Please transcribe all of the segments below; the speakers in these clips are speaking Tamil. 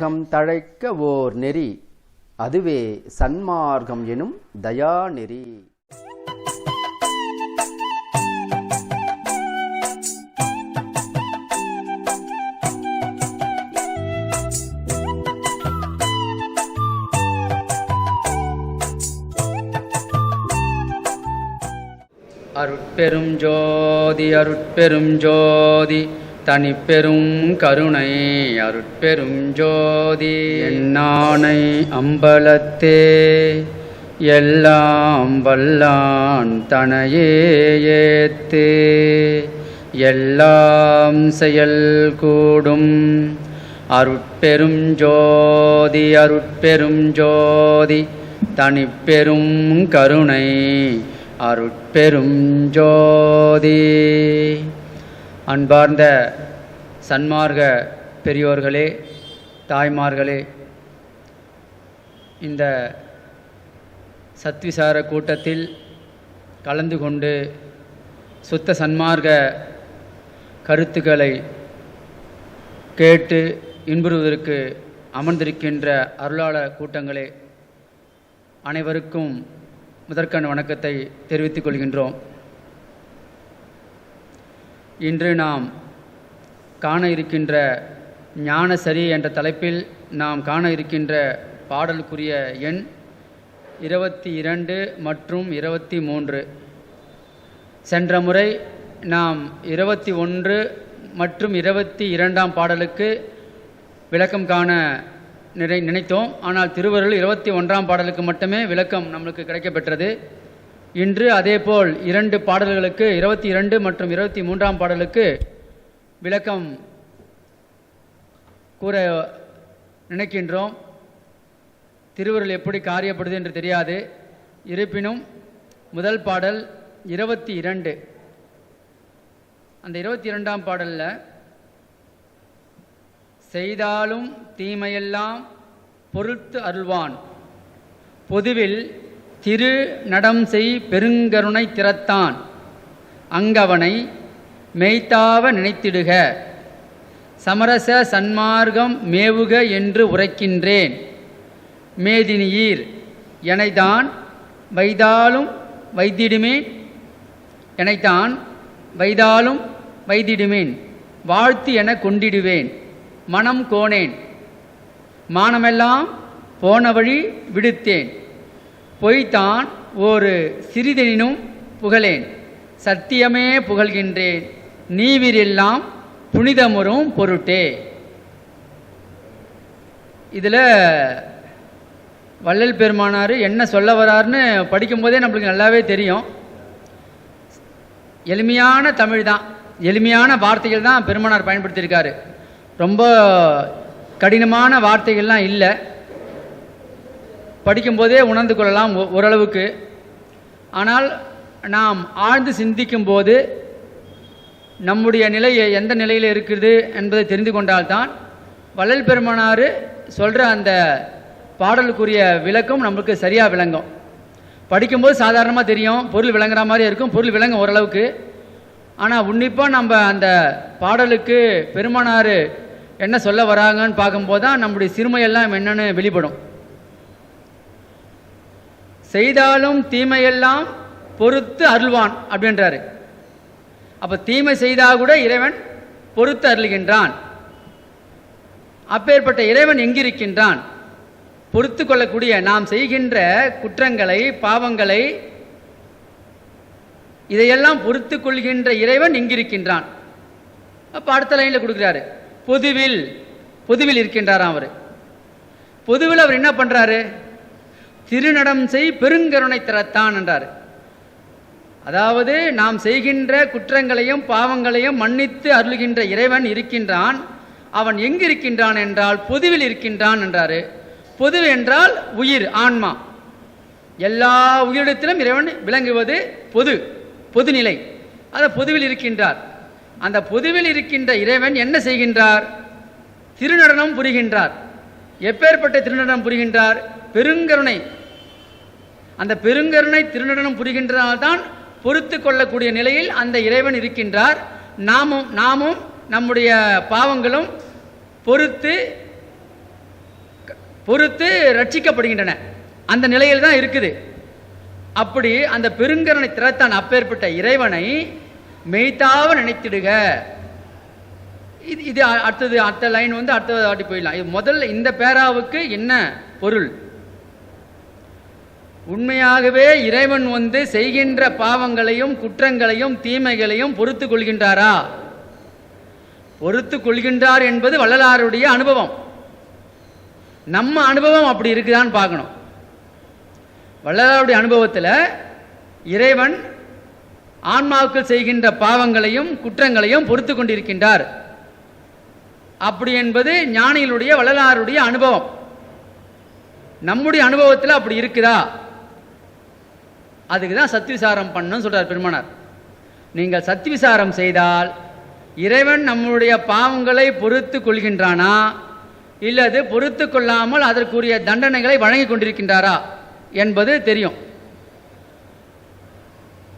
அகம் தழைக்க ஓர் நெறி, அதுவே சன்மார்க்கம் எனும் தயா நெறி. அருட்பெரும் ஜோதி அருட்பெரும் ஜோதி தனிப்பெரும் கருணை அருட்பெரும் ஜோதி. என்னானை அம்பலத்தே எல்லாம் வல்லான் தனையே ஏத்து, எல்லாம் செயல் கூடும் அருட்பெரும் ஜோதி அருட்பெரும் ஜோதி தனிப்பெரும் கருணை அருட்பெரும் ஜோதி. அன்பார்ந்த சன்மார்க்க பெரியோர்களே, தாய்மார்களே, இந்த சத்விசார கூட்டத்தில் கலந்து கொண்டு சுத்த சன்மார்க்க கருத்துக்களை கேட்டு இன்புறுவதற்கு அமர்ந்திருக்கின்ற அருளாளர் கூட்டங்களே, அனைவருக்கும் முதற்கண் வணக்கத்தை தெரிவித்துக் கொள்கின்றோம். இன்று நாம் காண இருக்கின்ற ஞானசரி என்ற தலைப்பில் நாம் காண இருக்கின்ற பாடலுக்குரிய எண் 22 மற்றும் 23. சென்ற முறை நாம் 21 மற்றும் 22ஆம் பாடலுக்கு விளக்கம் காண நினைத்தோம். ஆனால் திருவருள் 21ஆம் பாடலுக்கு மட்டுமே விளக்கம் நம்மளுக்கு கிடைக்கப்பெற்றது. இன்று அதேபோல் 2 பாடல்களுக்கு 22 மற்றும் 23ஆம் பாடலுக்கு விளக்கம் கூற நினைக்கின்றோம். திருவருள் எப்படி காரியப்படுது என்று தெரியாது. இருப்பினும் முதல் பாடல் 22. அந்த 22ஆம் பாடலில் செய்தாலும் தீமையெல்லாம் பொறுத்து அருள்வான், பொதுவில் திரு நடம் செய் பெருங்கருணை திறத்தான், அங்கவனை மெய்த்தாவ நினைத்திடுக, சமரச சன்மார்க்கம் மேவுக என்று உரைக்கின்றேன், மேதினியீர் எனைத்தான் வைதாலும் வைத்திடுமேன், எனைத்தான் வைதாலும் வைத்திடுமேன், வாழ்த்து என கொண்டிடுவேன், மனம் கோணேன், மானமெல்லாம் போன வழி விடுத்தேன், பொய்தான் ஒரு சிறிதெனினும் புகழேன், சத்தியமே புகழ்கின்றேன், நீவிரெல்லாம் புனிதமுறும் பொருட்டே. இதில் வள்ளல் பெருமானார் என்ன சொல்ல வராருன்னு படிக்கும்போதே நம்மளுக்கு நல்லாவே தெரியும். எளிமையான தமிழ் தான், எளிமையான வார்த்தைகள் தான் பெருமானார் பயன்படுத்தியிருக்காரு. ரொம்ப கடினமான வார்த்தைகள்லாம் இல்லை. படிக்கும்போதே உணர்ந்து கொள்ளலாம் ஓரளவுக்கு. ஆனால் நாம் ஆழ்ந்து சிந்திக்கும்போது நம்முடைய நிலை எந்த நிலையில் இருக்குது என்பதை தெரிந்து கொண்டால்தான் வள்ளல் பெருமானார் சொல்கிற அந்த பாடலுக்குரிய விளக்கம் நம்மளுக்கு சரியாக விளங்கும். படிக்கும்போது சாதாரணமாக தெரியும், பொருள் விளங்குற மாதிரி இருக்கும், பொருள் விளங்கும் ஓரளவுக்கு. ஆனால் உன்னிப்பாக நம்ம அந்த பாடலுக்கு பெருமானார் என்ன சொல்ல வராங்கன்னு பார்க்கும்போது தான் நம்முடைய சிறுமையெல்லாம் என்னன்னு வெளிப்படும். செய்தாலும் தீமையெல்லாம் பொறுத்து அருள்வான் அப்படின்றாரு. அப்போ தீமை செய்தால் கூட இறைவன் பொறுத்து அருள்கின்றான். அப்பேற்பட்ட இறைவன் எங்கிருக்கின்றான்? பொறுத்து கொள்ளக்கூடிய நாம் செய்கின்ற குற்றங்களை, பாவங்களை, இதையெல்லாம் பொறுத்து கொள்கின்ற இறைவன் எங்கிருக்கின்றான்? அப்போ அடுத்த லைனில் கொடுக்குறாரு, பொதுவில். பொதுவில் இருக்கின்றாராம் அவர். பொதுவில் அவர் என்ன பண்ணுறாரு? திருநடம் செய் பெருங்கருணை திறத்தான் என்றார். அதாவது நாம் செய்கின்ற குற்றங்களையும் பாவங்களையும் மன்னித்து அருள்கின்ற இறைவன் இருக்கின்றான். அவன் எங்கு இருக்கின்றான் என்றால் பொதுவில் இருக்கின்றான் என்றாரு. பொது என்றால் உயிர், ஆன்மா. எல்லா உயிரிடத்திலும் இறைவன் விளங்குவது பொது, பொதுநிலை. அதை பொதுவில் இருக்கின்றார். அந்த பொதுவில் இருக்கின்ற இறைவன் என்ன செய்கின்றார்? திருநடனம் புரிகின்றார். எப்பேற்பட்ட திருநடனம் புரிகின்றார்? பெருங்கருணை. அந்த பெருங்கருணை திருநடனம் புரிகின்றதால்தான் பொறுத்து கொள்ளக்கூடிய நிலையில் அந்த இறைவன் இருக்கின்றார். நாமும் நம்முடைய பாவங்களும் பொறுத்து பொறுத்து ரட்சிக்கப்படுகின்றன. அந்த நிலையில் தான் இருக்குது. அப்படி அந்த பெருங்கருணை திறத்தான் அப்பேற்பட்ட இறைவனை மெய்த்தாவ நினைத்திடுக. இது அடுத்தது, அடுத்த லைன் வந்து அடுத்த வாட்டி போயிடலாம். இது முதல்ல இந்த பேராவுக்கு என்ன பொருள்? உண்மையாகவே இறைவன் வந்து செய்கின்ற பாவங்களையும் குற்றங்களையும் தீமைகளையும் பொறுத்து கொள்கின்றாரா? பொறுத்து கொள்கின்றார் என்பது வள்ளலாருடைய அனுபவம். நம்ம அனுபவம் அப்படி இருக்குதான்னு பார்க்கணும். வள்ளலாருடைய அனுபவத்தில் இறைவன் ஆன்மாவுக்கு செய்கின்ற பாவங்களையும் குற்றங்களையும் பொறுத்து கொண்டிருக்கின்றார் அப்படி என்பது ஞானிகளுடைய வள்ளலாருடைய அனுபவம். நம்முடைய அனுபவத்தில் அப்படி இருக்குதா? அதுக்கு தான் சத்விசாரம் பண்ணணும்னு சொல்றார் பெருமானார். நீங்கள் சத்விசாரம் செய்தால் இறைவன் நம்முடைய பாவங்களை பொறுத்து கொள்கின்றானா இல்லது பொறுத்து கொள்ளாமல் அதற்குரிய தண்டனைகளை வழங்கி கொண்டிருக்கின்றாரா என்பது தெரியும்.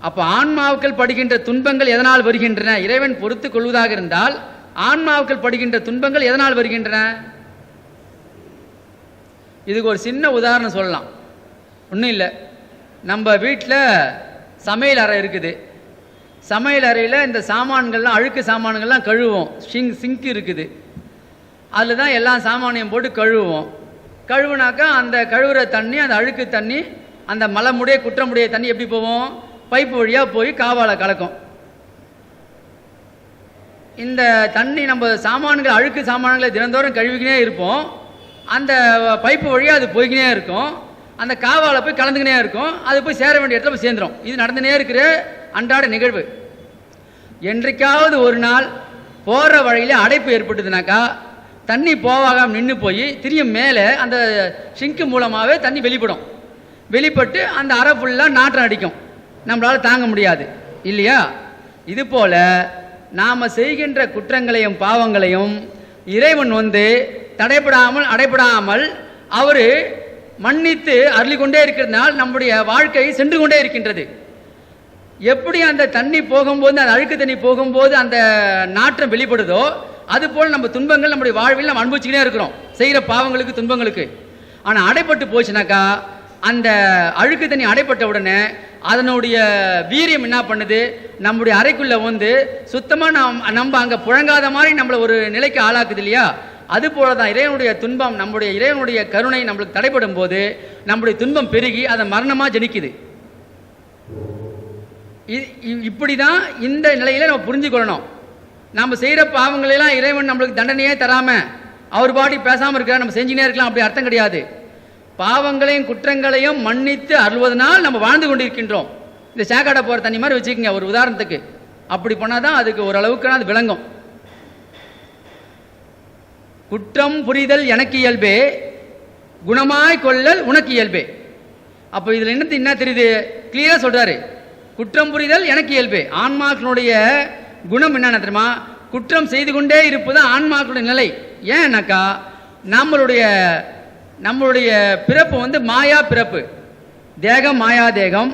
அப்ப ஆன்மாவுக்கள் படுகின்ற துன்பங்கள் எதனால் வருகின்றன? இறைவன் பொறுத்து கொள்வதாக இருந்தால் ஆன்மாவுக்கள் படுகின்ற துன்பங்கள் எதனால் வருகின்றன? இதுக்கு ஒரு சின்ன உதாரணம் சொல்லலாம். ஒன்றும் இல்லை, நம்ம வீட்டில் சமையல் அறை இருக்குது. சமையல் அறையில் இந்த சாமான்கள்லாம், அழுக்கு சாமான்கள்லாம் கழுவோம். சிங்க் இருக்குது, அதில் தான் எல்லா சாமானையும் போட்டு கழுவுவோம். கழுவுனாக்கா அந்த கழுவுற தண்ணி, அந்த அழுக்கு தண்ணி, அந்த மலமுடைய குற்றமுடைய தண்ணி எப்படி போவோம்? பைப்பு வழியாக போய் காவால கலக்கும். இந்த தண்ணி நம்ம சாமான்கள், அழுக்கு சாமான்களை தினந்தோறும் கழுவிக்கினே இருப்போம். அந்த பைப்பு வழியாக அது போய்கினே இருக்கும். அந்த காவால போய் கலந்துக்கினே இருக்கும். அது போய் சேர வேண்டிய இடத்துல போய் சேர்ந்துடும். இது நடந்துனே இருக்கிற அன்றாட நிகழ்வு. என்றைக்காவது ஒரு நாள் போகிற வழியில் அடைப்பு ஏற்பட்டதுனாக்கா தண்ணி போகாமல் நின்று போய் திரும்ப மேலே அந்த ஷிங்கு மூலமாகவே தண்ணி வெளிப்படும். வெளிப்பட்டு அந்த அறை ஃபுல்லாக நாற்றம் அடிக்கும். நம்மளால் தாங்க முடியாது இல்லையா? இது போல் நாம் செய்கின்ற குற்றங்களையும் பாவங்களையும் இறைவன் வந்து தடைப்படாமல் அடைப்படாமல் அவர் மன்னித்து அருளிக்கொண்டே இருக்கிறதுனால் நம்முடைய வாழ்க்கை சென்று கொண்டே இருக்கின்றது. எப்படி அந்த தண்ணி போகும்போது, அந்த அழுக்கு தண்ணி போகும்போது அந்த நாற்றம் வெளிப்படுதோ அதுபோல் நம்ம துன்பங்கள் நம்முடைய வாழ்வில் நம்ம அனுபவிச்சுக்கிட்டே இருக்கிறோம், செய்கிற பாவங்களுக்கு துன்பங்களுக்கு. ஆனால் அடைப்பட்டு போச்சுனாக்கா அந்த அழுக்கு தண்ணி அடைப்பட்ட உடனே அதனுடைய வீரியம் என்ன பண்ணுது? நம்முடைய அறைக்குள்ளே வந்து சுத்தமாக நம்ம அங்கே புழங்காத மாதிரி நம்மளை ஒரு நிலைக்கு ஆளாக்குது இல்லையா? அதுபோல தான் இறைவனுடைய துன்பம், நம்முடைய இறைவனுடைய கருணை நம்மளுக்கு தடைப்படும் போது நம்முடைய துன்பம் பெருகி அதை மரணமாக ஜனிக்குது. இப்படி தான் இந்த நிலையில் நம்ம புரிஞ்சு கொள்ளணும். நம்ம செய்கிற பாவங்களெல்லாம் இறைவன் நம்மளுக்கு தண்டனையே தராமல் அவர் பாட்டி பேசாமல் இருக்கிற நம்ம செஞ்சுனே இருக்கலாம், அப்படி அர்த்தம் கிடையாது. பாவங்களையும் குற்றங்களையும் மன்னித்து அருள்வதனால் நம்ம வாழ்ந்து கொண்டிருக்கின்றோம். இந்த சேக்காடை போகிற தண்ணி மாதிரி வச்சுக்கோங்க ஒரு உதாரணத்துக்கு. அப்படி பண்ணால் தான் அதுக்கு ஓரளவுக்கு அது விளங்கும். குற்றம் புரிதல் எனக்கு இயல்பே, குணமாய் கொள்ளல் உனக்கு இயல்பே. அப்போ இதில் என்ன தெரியுது? கிளியராக சொல்கிறாரு, குற்றம் புரிதல் எனக்கு இயல்பே. ஆன்மாக்களுடைய குணம் என்னென்ன தெரியுமா? குற்றம் செய்து கொண்டே இருப்பது ஆன்மாக்களுடைய நிலை. ஏன்னாக்கா நம்மளுடைய பிறப்பு வந்து மாயா பிறப்பு. தேகம் மாயா தேகம்,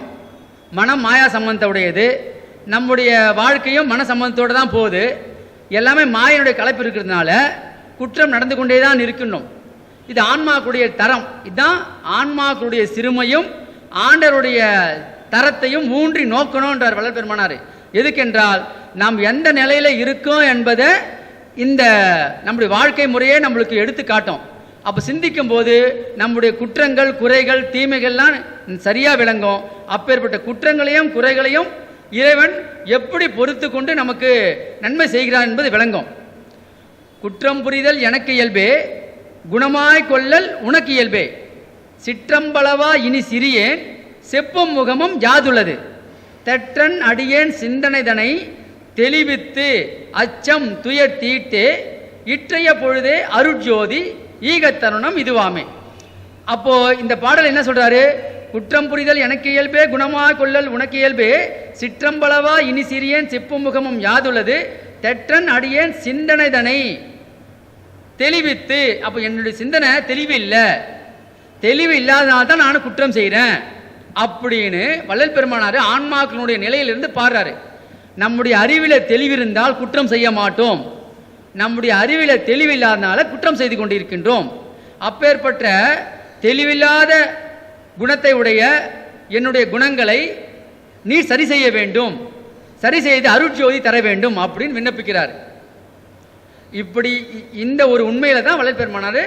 மனம் மாயா சம்பந்தத்துடையது. நம்முடைய வாழ்க்கையும் மன சம்பந்தத்தோடு தான் போகுது. எல்லாமே மாயனுடைய கலப்பு இருக்கிறதுனால குற்றம் நடந்து கொண்டே தான் இருக்கணும். இது ஆன்மாக்களுடைய தரம். இதுதான் ஆன்மாக்களுடைய சிறுமையும் ஆண்டருடைய தரத்தையும் ஊன்றி நோக்கணும்ன்றார் வள்ளல் பெருமானார். எதுக்கென்றால் நாம் எந்த நிலையில் இருக்கோம் என்பதை இந்த நம்முடைய வாழ்க்கை முறையே நம்மளுக்கு எடுத்து காட்டும். அப்போ சிந்திக்கும் போது நம்முடைய குற்றங்கள் குறைகள் தீமைகள்லாம் சரியாக விளங்கும். அப்பேற்பட்ட குற்றங்களையும் குறைகளையும் இறைவன் எப்படி பொறுத்து கொண்டு நமக்கு நன்மை செய்கிறார் என்பது விளங்கும். குற்றம் புரிதல் எனக்கு இயல்பே, குணமாய் கொள்ளல் உனக்கு இயல்பே. சிற்றம்பளவா இனி சிறியேன், செப்பும் முகமும் யாதுள்ளது. தெற்றன் அடியேன் சிந்தனைதனை தெளிவித்து அச்சம் துயர் தீட்டே இற்றைய பொழுதே அருட்ஜோதி ஈகத்தருணம் இதுவாமே. அப்போ இந்த பாடல் என்ன சொல்றாரு? குற்றம் புரிதல் எனக்கு இயல்பே, குணமாக கொள்ளல் உனக்கு இயல்பே. சிற்றம்பளவா இனி சிறியேன், செப்பும் முகமும் யாதுள்ளது. தெற்றன் அடியேன் சிந்தனைதனை தெளிவித்து. அப்போ என்னுடைய சிந்தனை தெளிவு இல்லை, தெளிவு இல்லாதனால்தான் நான் குற்றம் செய்கிறேன் அப்படின்னு வள்ளல் பெருமானார் ஆன்மாக்களுடைய நிலையிலிருந்து பாடுறாரு. நம்முடைய அறிவில தெளிவிருந்தால் குற்றம் செய்ய மாட்டோம். நம்முடைய அறிவில தெளிவில்லாதனால குற்றம் செய்து கொண்டிருக்கின்றோம். அப்பேற்பட்ட தெளிவில்லாத குணத்தை உடைய என்னுடைய குணங்களை நீ சரி செய்ய வேண்டும், சரி செய்து அருட்ஜோதி தர வேண்டும் அப்படின்னு விண்ணப்பிக்கிறார். இப்படி இந்த ஒரு உண்மையில தான் வள்ளல் பெருமானார்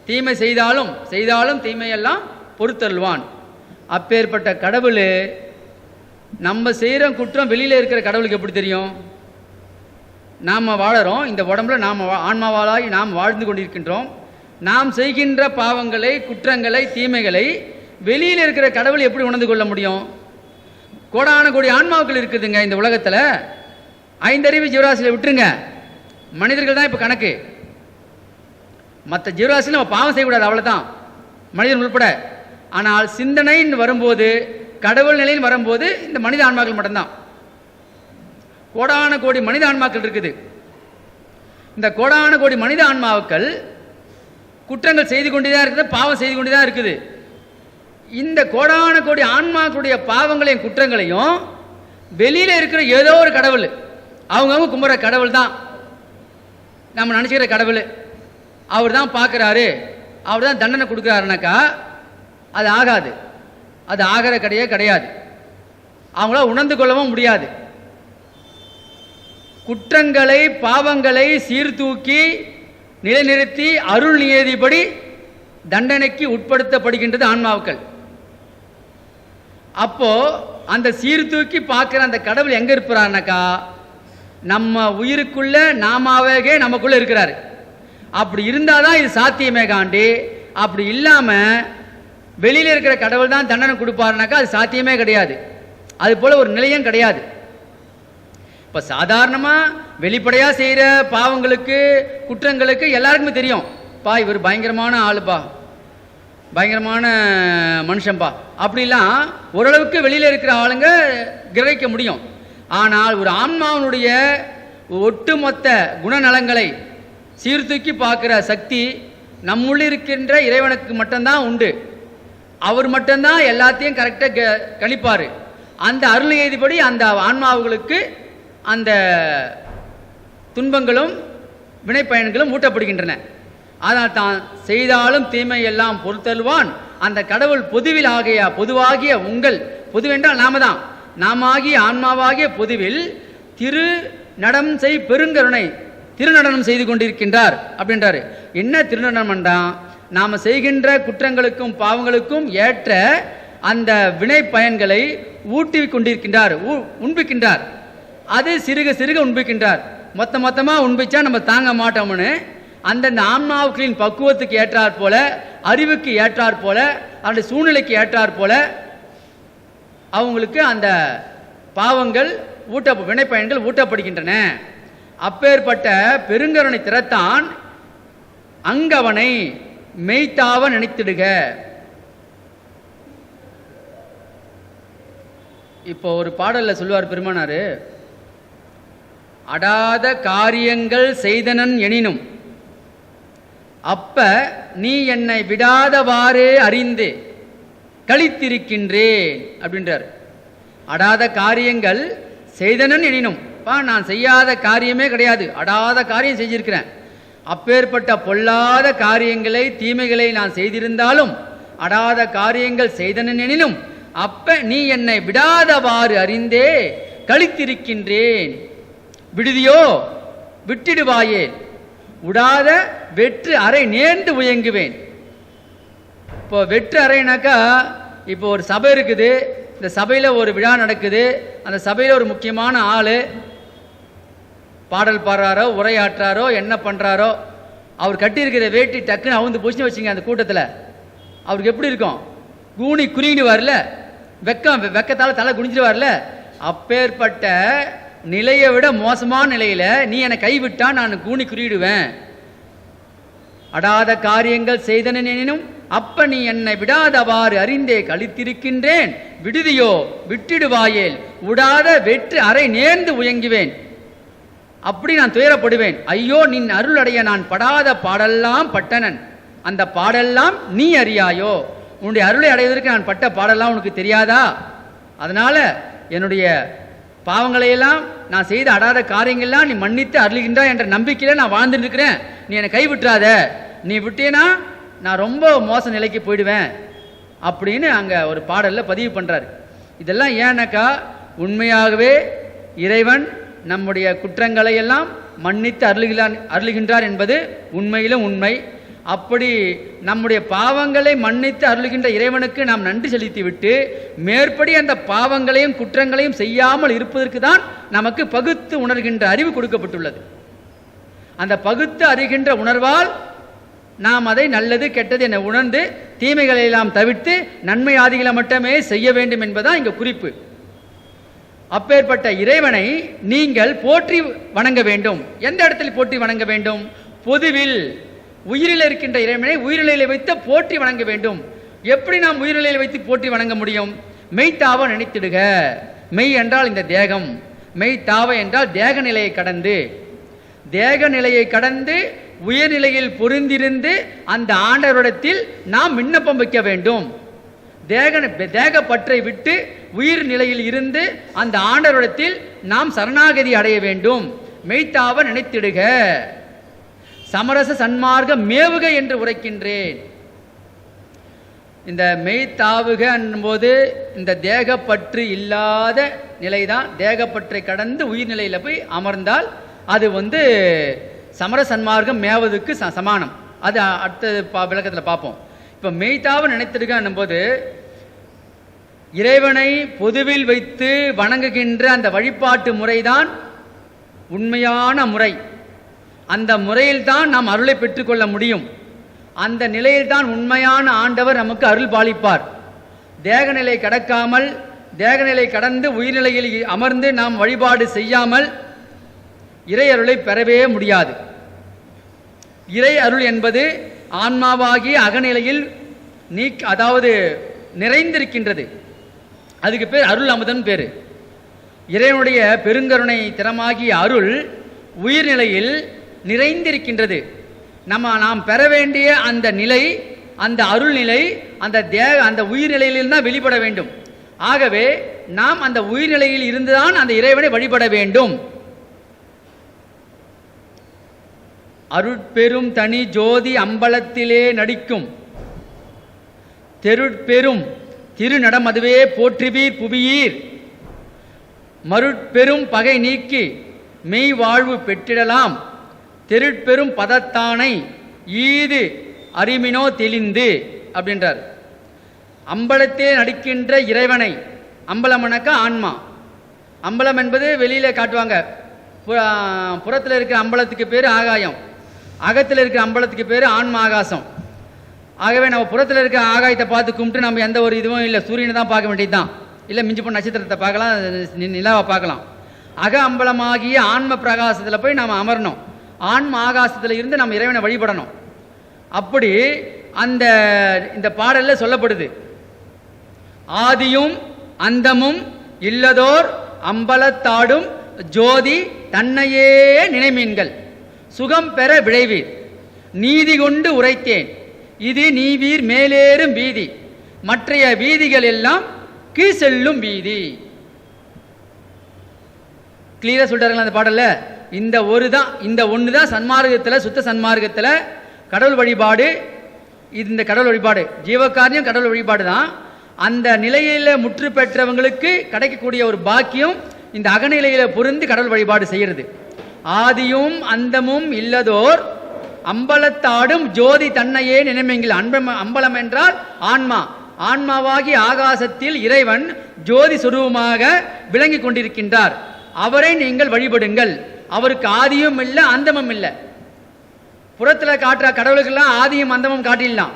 தீமை செய்தாலும் தீமையெல்லாம் பொறுத்தருள்வான். அப்பேற்பட்ட கடவுள் நம்ம செய்கிற குற்றம் வெளியில் இருக்கிற கடவுளுக்கு எப்படி தெரியும்? நாம் வாழறோம், இந்த உடம்புல நாம் ஆன்மாவாளாகி நாம் வாழ்ந்து கொண்டிருக்கின்றோம். நாம் செய்கின்ற பாவங்களை, குற்றங்களை, தீமைகளை வெளியில் இருக்கிற கடவுள் எப்படி உணர்ந்து கொள்ள முடியும்? கோடான கோடி ஆன்மாக்கள் இருக்குதுங்க இந்த உலகத்தில். ஐந்தறிவு ஜீவராசியில் விட்டுருங்க, மனிதர்கள் தான் இப்போ கணக்கு. மற்ற ஜீவராசியில் நம்ம பாவம் செய்யக்கூடாது, அவ்வளோதான், மனிதன் உள்பட. ஆனால் சிந்தனைன்னு வரும்போது, கடவுள் நிலையில் வரும்போது இந்த மனித ஆன்மாக்கள் மட்டும்தான். கோடான கோடி மனித ஆன்மாக்கள் இருக்குது. இந்த கோடான கோடி மனித ஆன்மாக்கள் குற்றங்கள் செய்து கொண்டே தான் இருக்குது, பாவம் செய்து கொண்டே தான் இருக்குது. இந்த கோடான கோடி ஆன்மாக்களுடைய பாவங்களையும் குற்றங்களையும் வெளியில் இருக்கிற ஏதோ ஒரு கடவுள், அவங்கவுங்க கும்பிட்ற கடவுள் தான் நம்ம நினச்சிக்கிற கடவுள், அவர் தான் பார்க்குறாரு, அவர் தான் தண்டனை கொடுக்குறாருனாக்கா அது ஆகாது. அது ஆகிற கிடையாது. அவங்களால உணர்ந்து கொள்ளவும் முடியாது. குற்றங்களை, பாவங்களை சீர்தூக்கி நிலைநிறுத்தி அருள் நியதிப்படி தண்டனைக்கு உட்படுத்தப்படுகின்றது ஆன்மாவுக்கள். அப்போ அந்த சீர்தூக்கி பார்க்குற அந்த கடவுள் எங்கே இருப்பார்னாக்கா நம்ம உயிருக்குள்ள நாமாவே நமக்குள்ள இருக்கிறாரு. அப்படி இருந்தால் தான் இது சாத்தியமே காண்டி, அப்படி இல்லாமல் வெளியில் இருக்கிற கடவுள் தான் தண்டனை கொடுப்பாருனாக்கா அது சாத்தியமே கிடையாது. அது போல ஒரு நிலையம் கிடையாது. இப்போ சாதாரணமாக வெளிப்படையாக செய்கிற பாவங்களுக்கு, குற்றங்களுக்கு எல்லாருக்குமே தெரியும், பா இவர் பயங்கரமான ஆளுப்பா, பயங்கரமான மனுஷன்பா, அப்படிலாம் ஓரளவுக்கு வெளியில் இருக்கிற ஆளுங்க கிரகிக்க முடியும். ஆனால் ஒரு ஆன்மாவனுடைய ஒட்டுமொத்த குணநலங்களை சீர்தூக்கி பார்க்குற சக்தி நம்முள்ள இருக்கின்ற இறைவனுக்கு மட்டும்தான் உண்டு. அவர் மட்டும்தான் எல்லாத்தையும் கரெக்டாக கணிப்பார். அந்த அருள் எய்திப்படி அந்த ஆன்மாவுகளுக்கு அந்த துன்பங்களும் வினைப்பயன்களும் ஊட்டப்படுகின்றன. ஆனால் தான் செய்தாலும் தீமை எல்லாம் பொறுத்தல்வான். அந்த கடவுள் பொதுவில் பொதுவாகிய உங்கள், பொதுவென்றால் நாம தான், நாமாகிய ஆன்மாவாகிய பொதுவில் திரு நடம் செய் பெருங்கருணை திருநடனம் செய்து கொண்டிருக்கின்றார் அப்படின்றாரு. என்ன திருநடனம் என்றால், நாம் செய்கின்ற குற்றங்களுக்கும் பாவங்களுக்கும் ஏற்ற அந்த வினை பயன்களை ஊட்டி கொண்டிருக்கின்றார், உண்பிக்கின்றார். அது சிறுக சிறுக உண்பிக்கின்றார். மொத்தமாக உண்பிச்சா நம்ம தாங்க மாட்டோம்னு அந்தந்த ஆன்மாவுக்களின் பக்குவத்துக்கு ஏற்றாற் போல, அறிவுக்கு ஏற்றாற் போல, அவருடைய சூழ்நிலைக்கு ஏற்றாற் போல அவங்களுக்கு அந்த பாவங்கள் வினைப்பயன்கள் ஊட்டப்படுகின்றன. அப்பேற்பட்ட பெருங்கருணை திறத்தான் அங்கவனை மெய்த்தாவ நினைத்திடுக. இப்போ ஒரு பாடல்ல சொல்லுவார் பெருமானாரு, அடாத காரியங்கள் செய்தனன் எனினும் அப்ப நீ என்னை விடாதவாறே அறிந்து கழித்திருக்கின்றேன் அப்படின்றார். அடாத காரியங்கள் செய்தனன் எனினும், நான் செய்யாத காரியமே கிடையாது, அடாத காரியம் செஞ்சிருக்கிறேன். அப்பேற்பட்ட பொல்லாத காரியங்களை, தீமைகளை நான் செய்திருந்தாலும், அடாத காரியங்கள் செய்தனன் எனினும் அப்ப நீ என்னை விடாதவாறு அறிந்தே கழித்திருக்கின்றேன். விடுதியோ விட்டிடுவாயேன், உடாத வெற்று அறை நேர்ந்து உயங்குவேன். இப்போ வெற்று அறைனாக்கா, இப்போ ஒரு சபை இருக்குது, இந்த சபையில் ஒரு விழா நடக்குது, அந்த சபையில் ஒரு முக்கியமான ஆள் பாடல் பாடுறாரோ உரையாற்றாரோ என்ன பண்ணுறாரோ, அவர் கட்டியிருக்கிற வேட்டி டக்குன்னு அவுந்து போச்சுன்னு வச்சுங்க, அந்த கூட்டத்தில் அவருக்கு எப்படி இருக்கும்? கூனி குறிங்கிடுவார்ல, வெக்கத்தால் தலை குனிஞ்சிடுவார்ல. அப்பேற்பட்ட நிலையை விட மோசமான நிலையில் நீ என்னை கைவிட்டா நான் கூனி குறியிடுவேன். அடாத காரியங்கள் செய்தன எனினும் அப்ப நீ என்னை விடாதவாறு அறிந்தே கழித்திருக்கின்றேன். விடுதியோ விட்டிடுவாயேல், உடாத வெற்று அறை நேர்ந்து உயங்குவேன். அப்படி நான் துயரப்படுவேன். ஐயோ நின் அருள் அடைய நான் படாத பாடெல்லாம் பட்டனன், அந்த பாடெல்லாம் நீ அறியாயோ. உன்னுடைய அருளை அடைவதற்கு நான் பட்ட பாடெல்லாம் உனக்கு தெரியாதா? அதனால என்னுடைய பாவங்களையெல்லாம், நான் செய்த அடாத காரியங்கள்லாம் நீ மன்னித்து அருளுகின்றாய் என்ற நம்பிக்கையில் நான் வாழ்ந்துட்டு இருக்கிறேன். நீ என்னை கைவிட்டுறாத, நீ விட்டேனா நான் ரொம்ப மோச நிலைக்கு போயிடுவேன் அப்படின்னு அங்கே ஒரு பாடலில் பதிவு பண்ணுறாரு. இதெல்லாம் ஏன்னாக்கா உண்மையாகவே இறைவன் நம்முடைய குற்றங்களை எல்லாம் மன்னித்து அருளுகின்றார் என்பது உண்மையிலும் உண்மை. அப்படி நம்முடைய பாவங்களை மன்னித்து அருளுகின்ற இறைவனுக்கு நாம் நன்றி செலுத்திவிட்டு மேற்படி அந்த பாவங்களையும் குற்றங்களையும் செய்யாமல் இருப்பதற்கு தான் நமக்கு பகுத்து உணர்கின்ற அறிவு கொடுக்கப்பட்டுள்ளது. அந்த பகுத்து அறிகின்ற உணர்வால் நாம் அதை நல்லது கெட்டது என உணர்ந்து தீமைகளை எல்லாம் தவிர்த்து நன்மை ஆதிகளை மட்டுமே செய்ய வேண்டும் என்பதுதான் இங்க குறிப்பு. அப்பேற்பட்ட இறைவனை நீங்கள் போற்றி வணங்க வேண்டும். எந்த இடத்தில் போற்றி வணங்க வேண்டும்? பொதுவில் உயிரில் இருக்கின்ற இறைவனை உயிரிலையில் வைத்து போற்றி வணங்க வேண்டும். எப்படி நாம் உயிரிலையில் வைத்து போற்றி வணங்க முடியும்? மெய்த்தாவ நினைத்திடுக. மெய் என்றால் இந்த தேகம், மெய்த்தாவ என்றால் தேக நிலையை கடந்து, தேக நிலையை கடந்து உயர்நிலையில் பொருந்திருந்து அந்த ஆண்டவரிடத்தில் நாம் விண்ணப்பம் வைக்க வேண்டும். தேக பற்றை விட்டு உயிர் நிலையில் இருந்து அந்த ஆண்டவரிடத்தில் நாம் சரணாகதி அடைய வேண்டும். மெய்த்தாவ நினைத்திடுக. சமரச சன்மார்க்க மேவுக என்று உரைக்கின்றேன். இந்த மெய்த்தாவுக போது இந்த தேகப்பற்று இல்லாத நிலைதான். தேகப்பற்றை கடந்து உயிர்நிலையில போய் அமர்ந்தால் அது சமரச சன்மார்க்கம் மேவதுக்கு சமானம். அது அடுத்த விளக்கத்தில் பார்ப்போம். இப்போ மெய்த்தாவை நினைத்திருக்க போது இறைவனை பொதுவில் வைத்து வணங்குகின்ற அந்த வழிபாட்டு முறைதான் உண்மையான முறை. அந்த முறையில்தான் நாம் அருளை பெற்றுக்கொள்ள முடியும். அந்த நிலையில்தான் உண்மையான ஆண்டவர் நமக்கு அருள் பாலிப்பார். தேகநிலை கடக்காமல், தேகநிலை கடந்து உயிர்நிலையில் அமர்ந்து நாம் வழிபாடு செய்யாமல் இறை அருளை பெறவே முடியாது. இறை அருள் என்பது ஆன்மாவாகிய அகநிலையில் அதாவது நிறைந்திருக்கின்றது. அதுக்கு பேர் அருள் அமுதன் பேரு. இறைவனுடைய பெருங்கருணை திறமாகிய அருள் உயிர்நிலையில் நிறைந்திருக்கின்றது. நாம் பெற வேண்டிய அந்த நிலை, அந்த அருள் நிலை அந்த உயிர்நிலையில் தான் வெளிப்பட வேண்டும். ஆகவே நாம் அந்த உயிர்நிலையில் இருந்துதான் அந்த இறைவனை வழிபட வேண்டும். அருட்பெரும் தனி ஜோதி அம்பலத்திலே நடிக்கும் தெருட்பெரும் திருநடம் அதுவே போற்றுவீர் புவியீர். மருட்பெரும் பகை நீக்கி மெய் வாழ்வு பெற்றிடலாம். தெருட்பெரும் பதத்தானை ஈது அறிமினோ தெளிந்து அப்படின்றார். அம்பலத்தே நடிக்கின்ற இறைவனை, அம்பலம்னாக்கா ஆன்மா. அம்பலம் என்பது வெளியில காட்டுவாங்க. புறத்தில் இருக்கிற அம்பலத்துக்கு பேர் ஆகாயம், அகத்தில் இருக்கிற அம்பலத்துக்கு பேர் ஆன்ம ஆகாசம். ஆகவே நம்ம புறத்தில் இருக்கிற ஆகாயத்தை பார்த்து கும்பிட்டு நம்ம எந்த ஒரு இதுவும் இல்லை, சூரியனை தான் பார்க்க வேண்டியது தான். இல்லை மிஞ்சி போன நட்சத்திரத்தை பார்க்கலாம், நிலாவை பார்க்கலாம். அக அம்பலமாகிய ஆன்ம பிரகாசத்தில் போய் நாம் அமரணும். ஆன்ம ஆகாசத்தில் இருந்து நம்ம இறைவனை வழிபடணும். அப்படி இந்த பாடலில் சொல்லப்படுது. ஆதியும் அந்தமும் இல்லதோர் அம்பலத்தாடும் ஜோதி தன்னையே நினைமீன்கள் சுகம் பெற விளைவீர். நீதி கொண்டு உரைத்தேன் இது நீவீர் மேலேறும் வீதி, மற்றைய வீதிகள் எல்லாம் கீழ் செல்லும் வீதி. கிளியரா சொல்றாங்களா அந்த பாடல்ல? இந்த ஒண்ணுதான் சன்மார்க்கத்தில், சுத்த சன்மார்க்கத்தில் கடவுள் வழிபாடு. இந்த கடவுள் வழிபாடு ஜீவகாரியம் கடவுள் வழிபாடு தான். அந்த நிலையில முற்று பெற்றவங்களுக்கு கிடைக்கக்கூடிய ஒரு பாக்கியம் இந்த அகநிலையில பொருந்தி கடவுள் வழிபாடு செய்யறது. ஆதியும் அந்தமும் இல்லதோர் அம்பலத்தாடும் ஜோதி தன்னையே நினைமெங்கில். அம்பலம் என்றால் ஆன்மா. ஆன்மாவாகி ஆகாசத்தில் இறைவன் ஜோதி சுரூபமாக விளங்கி கொண்டிருக்கின்றார். அவரை நீங்கள் வழிபடுங்கள். அவருக்கு ஆதியும் இல்லை அந்தமும் இல்லை. புறத்தில் காட்டுற கடவுளுக்கெல்லாம் ஆதியும் அந்தமும் காட்டிடலாம்.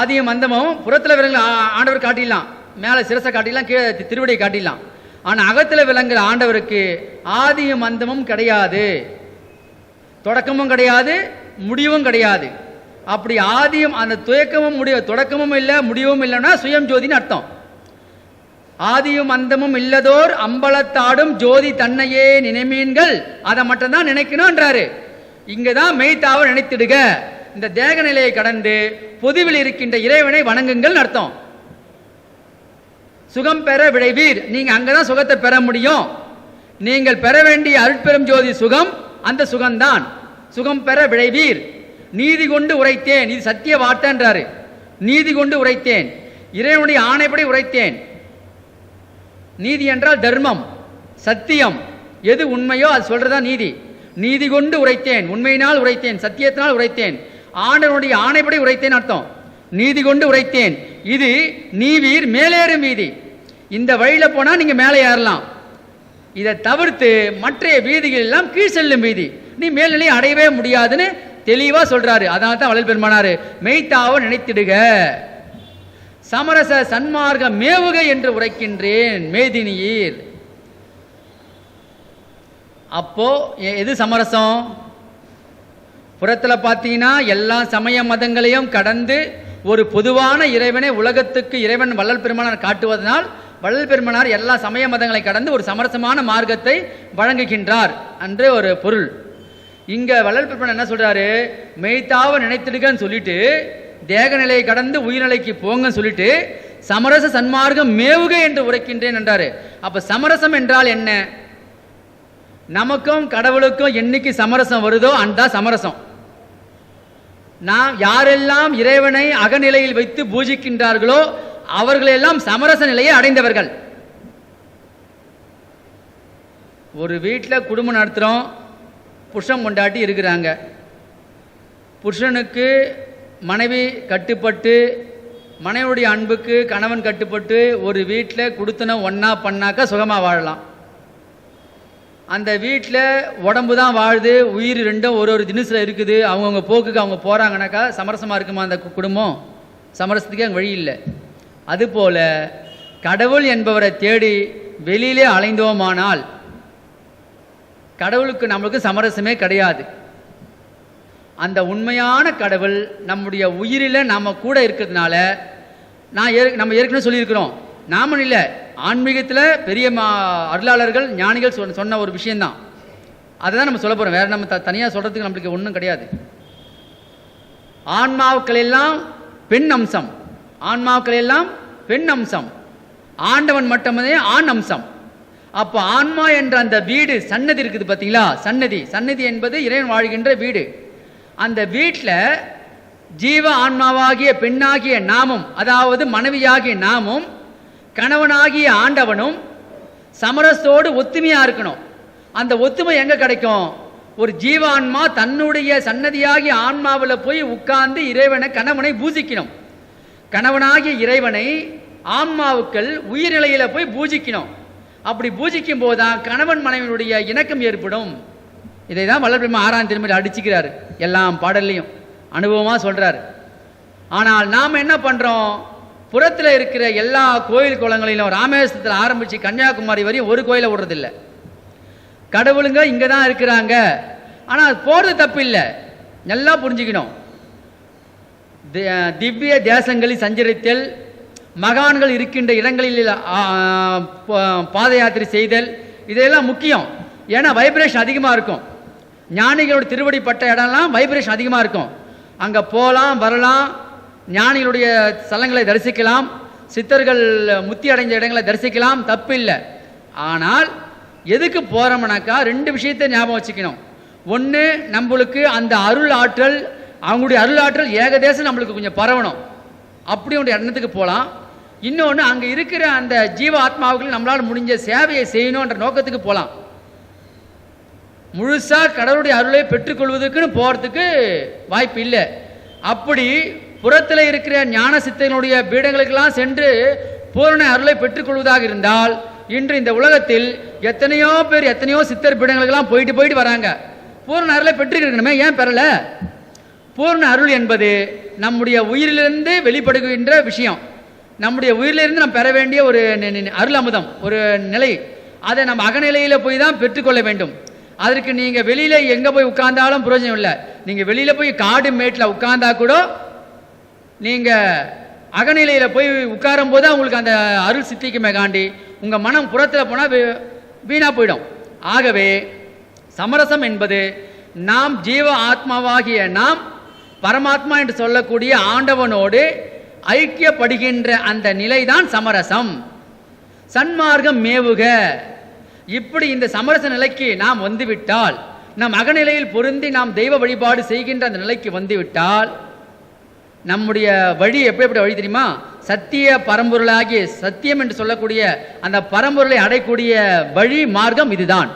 ஆதியும் அந்தமும் புறத்தில் விளங்குற ஆண்டவர் காட்டிடலாம், மேலே சிரசை காட்டிடலாம், கீழே திருவடியை காட்டிடலாம். ஆனால் அகத்தில் விளங்குற ஆண்டவருக்கு ஆதியும் அந்தமும் கிடையாது, தொடக்கமும் கிடையாது, முடிவும் கிடையாது. அப்படி ஆதியும் அந்த துவக்கமும் தொடக்கமும் இல்லை முடிவும் இல்லைன்னா சுயம் ஜோதின்னு அர்த்தம். ஆதியும் அந்தமும் இல்லதோர் அம்பலத்தாடும் ஜோதி தன்னையே நினைமீன்கள், அதை மட்டும்தான் நினைக்கணும்ன்றாரு. இங்கதான் மெய்த்தாவை நினைத்திடுக. இந்த தேக நிலையை கடந்து பொதுவில் இருக்கின்ற இறைவனை வணங்குங்கள் அர்த்தம். சுகம் பெற விளைவீர். நீங்க அங்கதான் சுகத்தை பெற முடியும். நீங்கள் பெற வேண்டிய அருட்பெரும் ஜோதி சுகம் அந்த சுகம்தான். சுகம் பெற விளைவீர். நீதி கொண்டு உரைத்தேன். இது சத்திய வார்த்தைன்றாரு. நீதி கொண்டு உரைத்தேன், இறைவனுடைய ஆணைப்படி உரைத்தேன். நீதி என்றால் தர்மம், சத்தியம், எது உண்மையோ அது சொல்றதா நீதி. நீதி கொண்டு உரைத்தேன், உண்மையினால் உரைத்தேன், சத்தியத்தினால் உரைத்தேன், ஆண்டவனுடைய ஆணைப்படி உரைத்தேன் அர்த்தம். நீதி கொண்டு உரைத்தேன். இது நீவீர் மேலேறும் வீதி. இந்த வழியில் போனால் நீங்கள் மேலே ஏறலாம். இதை தவிர்த்து மற்ற வீதிகள் எல்லாம் கீழ் செல்லும் வீதி, நீ மேல்நிலை அடையவே முடியாதுன்னு தெளிவாக சொல்றாரு. அதனால தான் வள்ளல் பெருமானாரு மெய்த்தாவ நினைத்திடுக, சமரச சன்மார்க்க மேவுக என்று உரைக்கின்றேன் மேதினியீர். அப்போ எது சமரசம்? புறத்தில் பார்த்தீங்கன்னா எல்லா சமய மதங்களையும் கடந்து ஒரு பொதுவான இறைவனை உலகத்துக்கு இறைவன் வள்ளல் பெருமானார் காட்டுவதனால் வள்ளல் பெருமானார் எல்லா சமய மதங்களை கடந்து ஒரு சமரசமான மார்க்கத்தை வழங்குகின்றார் என்று ஒரு பொருள். இங்க வள்ளல் பெருமானார் என்ன சொல்றாரு? மெய்த்தாவ நினைத்திடுகன்னு சொல்லிட்டு தேக நிலையை கடந்து உயிர்நிலைக்கு போங்கன்னு சொல்லிட்டு சமரச சன்மார்க்கம் மேவுக என்று உரைக்கின்றேன் என்றாரு. அப்ப சமரசம் என்றால் என்ன? நமக்கும் கடவுளுக்கும் என்னைக்கு சமரசம் வருதோ அந்த சமரசம். நாம் யாரெல்லாம் இறைவனை அகநிலையில் வைத்து பூஜிக்கின்றார்களோ அவர்களெல்லாம் சமரச நிலையை அடைந்தவர்கள். ஒரு வீட்டில் குடும்பம் நடத்துகிறோம், புருஷன் கொண்டாட்டி இருக்கிறாங்க. புருஷனுக்கு மனைவி கட்டுப்பட்டு, மனைவியுடைய அன்புக்கு கணவன் கட்டுப்பட்டு ஒரு வீட்டில் கொடுத்தன ஒன்றா பண்ணாக்கா சுகமாக வாழலாம். அந்த வீட்டில் உடம்பு தான் வாழுது, உயிர் ரெண்டும் ஒரு ஒரு தினசில் இருக்குது, அவங்கவுங்க போக்குக்கு அவங்க போகிறாங்கனாக்கா சமரசமாக இருக்குமா அந்த குடும்பம்? சமரசத்துக்கு அங்கே வழி இல்லை. அதுபோல் கடவுள் என்பவரை தேடி வெளியிலே அலைந்தோமானால் கடவுளுக்கு நம்மளுக்கு சமரசமே கிடையாது. அந்த உண்மையான கடவுள் நம்முடைய உயிரில் நாம் கூட இருக்கிறதுனால நம்ம ஏற்கனவே சொல்லியிருக்கிறோம், நாம இல்லை, ஆன்மீகத்தில் பெரிய அருளாளர்கள் ஞானிகள் சொன்ன ஒரு விஷயந்தான். அதை தான் நம்ம சொல்ல போகிறோம். வேறு நம்ம தனியாக சொல்கிறதுக்கு நம்மளுக்கு ஒன்றும் கிடையாது. ஆன்மாக்கள் எல்லாம் பெண் அம்சம், ஆன்மாக்கள் எல்லாம் பெண் அம்சம், ஆண்டவன் மட்டுமே ஆண் அம்சம். அப்போ ஆன்மா என்ற அந்த வீடு சன்னதி இருக்குது பார்த்தீங்களா? சன்னதி, சன்னதி என்பது இறைவன் வாழ்கின்ற வீடு. அந்த வீட்டில் ஜீவ ஆன்மாவாகிய பெண்ணாகிய நாமும், அதாவது மனைவியாகிய நாமும், கணவனாகிய ஆண்டவனும் சமரசோடு ஒத்துமையா இருக்கணும். அந்த ஒத்துமை எங்க கிடைக்கும்? ஒரு ஜீவான்மா தன்னுடைய சன்னதியாகிய ஆன்மாவில் போய் உட்கார்ந்து இறைவனை கணவனை பூஜிக்கணும். கணவனாகிய இறைவனை ஆன்மாவுக்கள் உயிர்நிலையில போய் பூஜிக்கணும். அப்படி பூஜிக்கும் போதுதான் கணவன் மனைவியுடைய இணக்கம் ஏற்படும். இதை தான் வள்ளல் பெருமான் 6ஆம் திருமுறையில் அடிச்சுக்கிறாரு, எல்லாம் பாடல்லையும் அனுபவமாக சொல்றாரு. ஆனால் நாம் என்ன பண்றோம்? புறத்தில் இருக்கிற எல்லா கோயில் குளங்களிலும் ராமேஸ்வரத்தில் ஆரம்பித்து கன்னியாகுமரி வரையும் ஒரு கோயிலை விடுறதில்லை. கடவுளுங்க இங்கே தான் இருக்கிறாங்க. ஆனால் போகிறது தப்பு இல்லை, நல்லா புரிஞ்சுக்கணும். திவ்ய தேசங்களில் சஞ்சரித்தல், மகான்கள் இருக்கின்ற இடங்களில் பாத யாத்திரை செய்தல், இதெல்லாம் முக்கியம். ஏன்னா வைப்ரேஷன் அதிகமாக இருக்கும். ஞானிகளோட திருவடிப்பட்ட இடம்லாம் வைப்ரேஷன் அதிகமாக இருக்கும். அங்கே போகலாம், வரலாம், ஞானிகளுடைய ஸ்தலங்களை தரிசிக்கலாம், சித்தர்கள் முத்தி அடைஞ்ச இடங்களை தரிசிக்கலாம், தப்பு இல்லை. ஆனால் எதுக்கு போகிறோம்னாக்கா 2 விஷயத்தை ஞாபகம் வச்சுக்கணும். ஒன்று, நம்மளுக்கு அந்த அருள் ஆற்றல், அவங்களுடைய அருள் ஆற்றல் ஏகதேசம் நம்மளுக்கு கொஞ்சம் பரவணும், அப்படி ஒரு எண்ணத்துக்கு போகலாம். இன்னொன்று, அங்கே இருக்கிற அந்த ஜீவ ஆத்மாவுக்கு நம்மளால் முடிஞ்ச சேவையை செய்யணுன்ற நோக்கத்துக்கு போகலாம். முழுசாக கடவுளுடைய அருளை பெற்றுக்கொள்வதற்குன்னு போகிறதுக்கு வாய்ப்பு இல்லை. அப்படி புறத்தில் இருக்கிற ஞான சித்தனுடைய பீடங்களுக்கெல்லாம் சென்று பூரண அருளை பெற்றுக்கொள்வதாக இருந்தால், இன்று இந்த உலகத்தில் எத்தனையோ பேர் எத்தனையோ சித்தர் பீடங்களுக்கெல்லாம் போயிட்டு வராங்க. பூரண அருளை பெற்றுக்கணுமே, ஏன் பெறல? பூரண அருள் என்பது நம்முடைய உயிரிலிருந்து வெளிப்படுகின்ற விஷயம். நம்முடைய உயிரிலிருந்து நம்ம பெற வேண்டிய ஒரு அருள் அமுதம், ஒரு நிலை. அதை நம்ம அகநிலையில் போய் தான் பெற்றுக்கொள்ள வேண்டும். அதற்கு நீங்கள் வெளியில் எங்கே போய் உட்கார்ந்தாலும் பிரயோஜனம் இல்லை. நீங்கள் வெளியில் போய் காடு மேட்டில் உட்கார்ந்தா கூட நீங்கள் அகநிலையில் போய் உட்காரும் போது உங்களுக்கு அந்த அருள் சித்திக்குமே காண்டி உங்கள் மனம் புறத்தில் போனால் வீணாக போயிடும். ஆகவே சமரசம் என்பது நாம் ஜீவ ஆத்மாவாகிய நாம் பரமாத்மா என்று சொல்லக்கூடிய ஆண்டவனோடு ஐக்கியப்படுகின்ற அந்த நிலைதான் சமரசம். சன்மார்க்கம் மேவுக. இப்படி இந்த சமரச நிலைக்கு நாம் வந்துவிட்டால் நம் அகநிலையில் பொருந்தி நாம் தெய்வ வழிபாடு செய்கின்ற அந்த நிலைக்கு வந்துவிட்டால் நம்முடைய வழி எப்படி வழி தெரியுமா? சத்திய பரம்பொருளாகிய சத்தியம் என்று சொல்லக்கூடிய அந்த பரம்பொருளை அடையக்கூடிய வழி மார்க்கம் இதுதான்.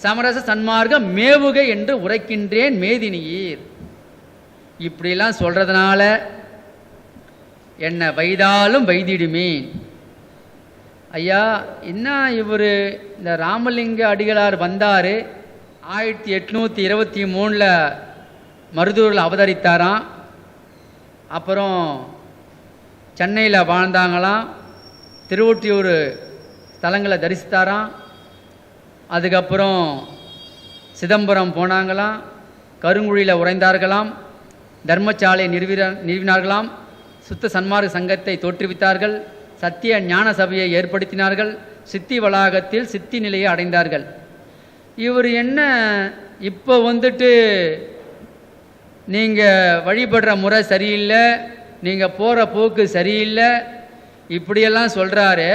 சமரச சன்மார்க்கம் மேவுக என்று உரைக்கின்றேன் மேதினியீர். இப்படிலாம் சொல்றதுனால என்ன வைதாலும் வைதிடுமேன். ஐயா, என்ன இவர் இந்த ராமலிங்க அடிகளார் வந்தார், 1823 மருதூரில் அவதரித்தாராம். அப்புறம் சென்னையில் வாழ்ந்தாங்களாம், திருவொற்றியூர் ஸ்தலங்களை தரிசித்தாராம். அதுக்கப்புறம் சிதம்பரம் போனாங்களாம், கருங்குழியில் உறைந்தார்களாம், தர்மசாலை நிறுவினார்களாம், சுத்த சன்மார்க்க சங்கத்தை தோற்றுவித்தார்கள், சத்திய ஞான சபையை ஏற்படுத்தினார்கள், சித்தி வளாகத்தில் சித்தி நிலையை அடைந்தார்கள். இவர் என்ன இப்போ வந்துட்டு நீங்கள் வழிபடுற முறை சரியில்லை, நீங்கள் போகிற போக்கு சரியில்லை, இப்படியெல்லாம் சொல்கிறாரு.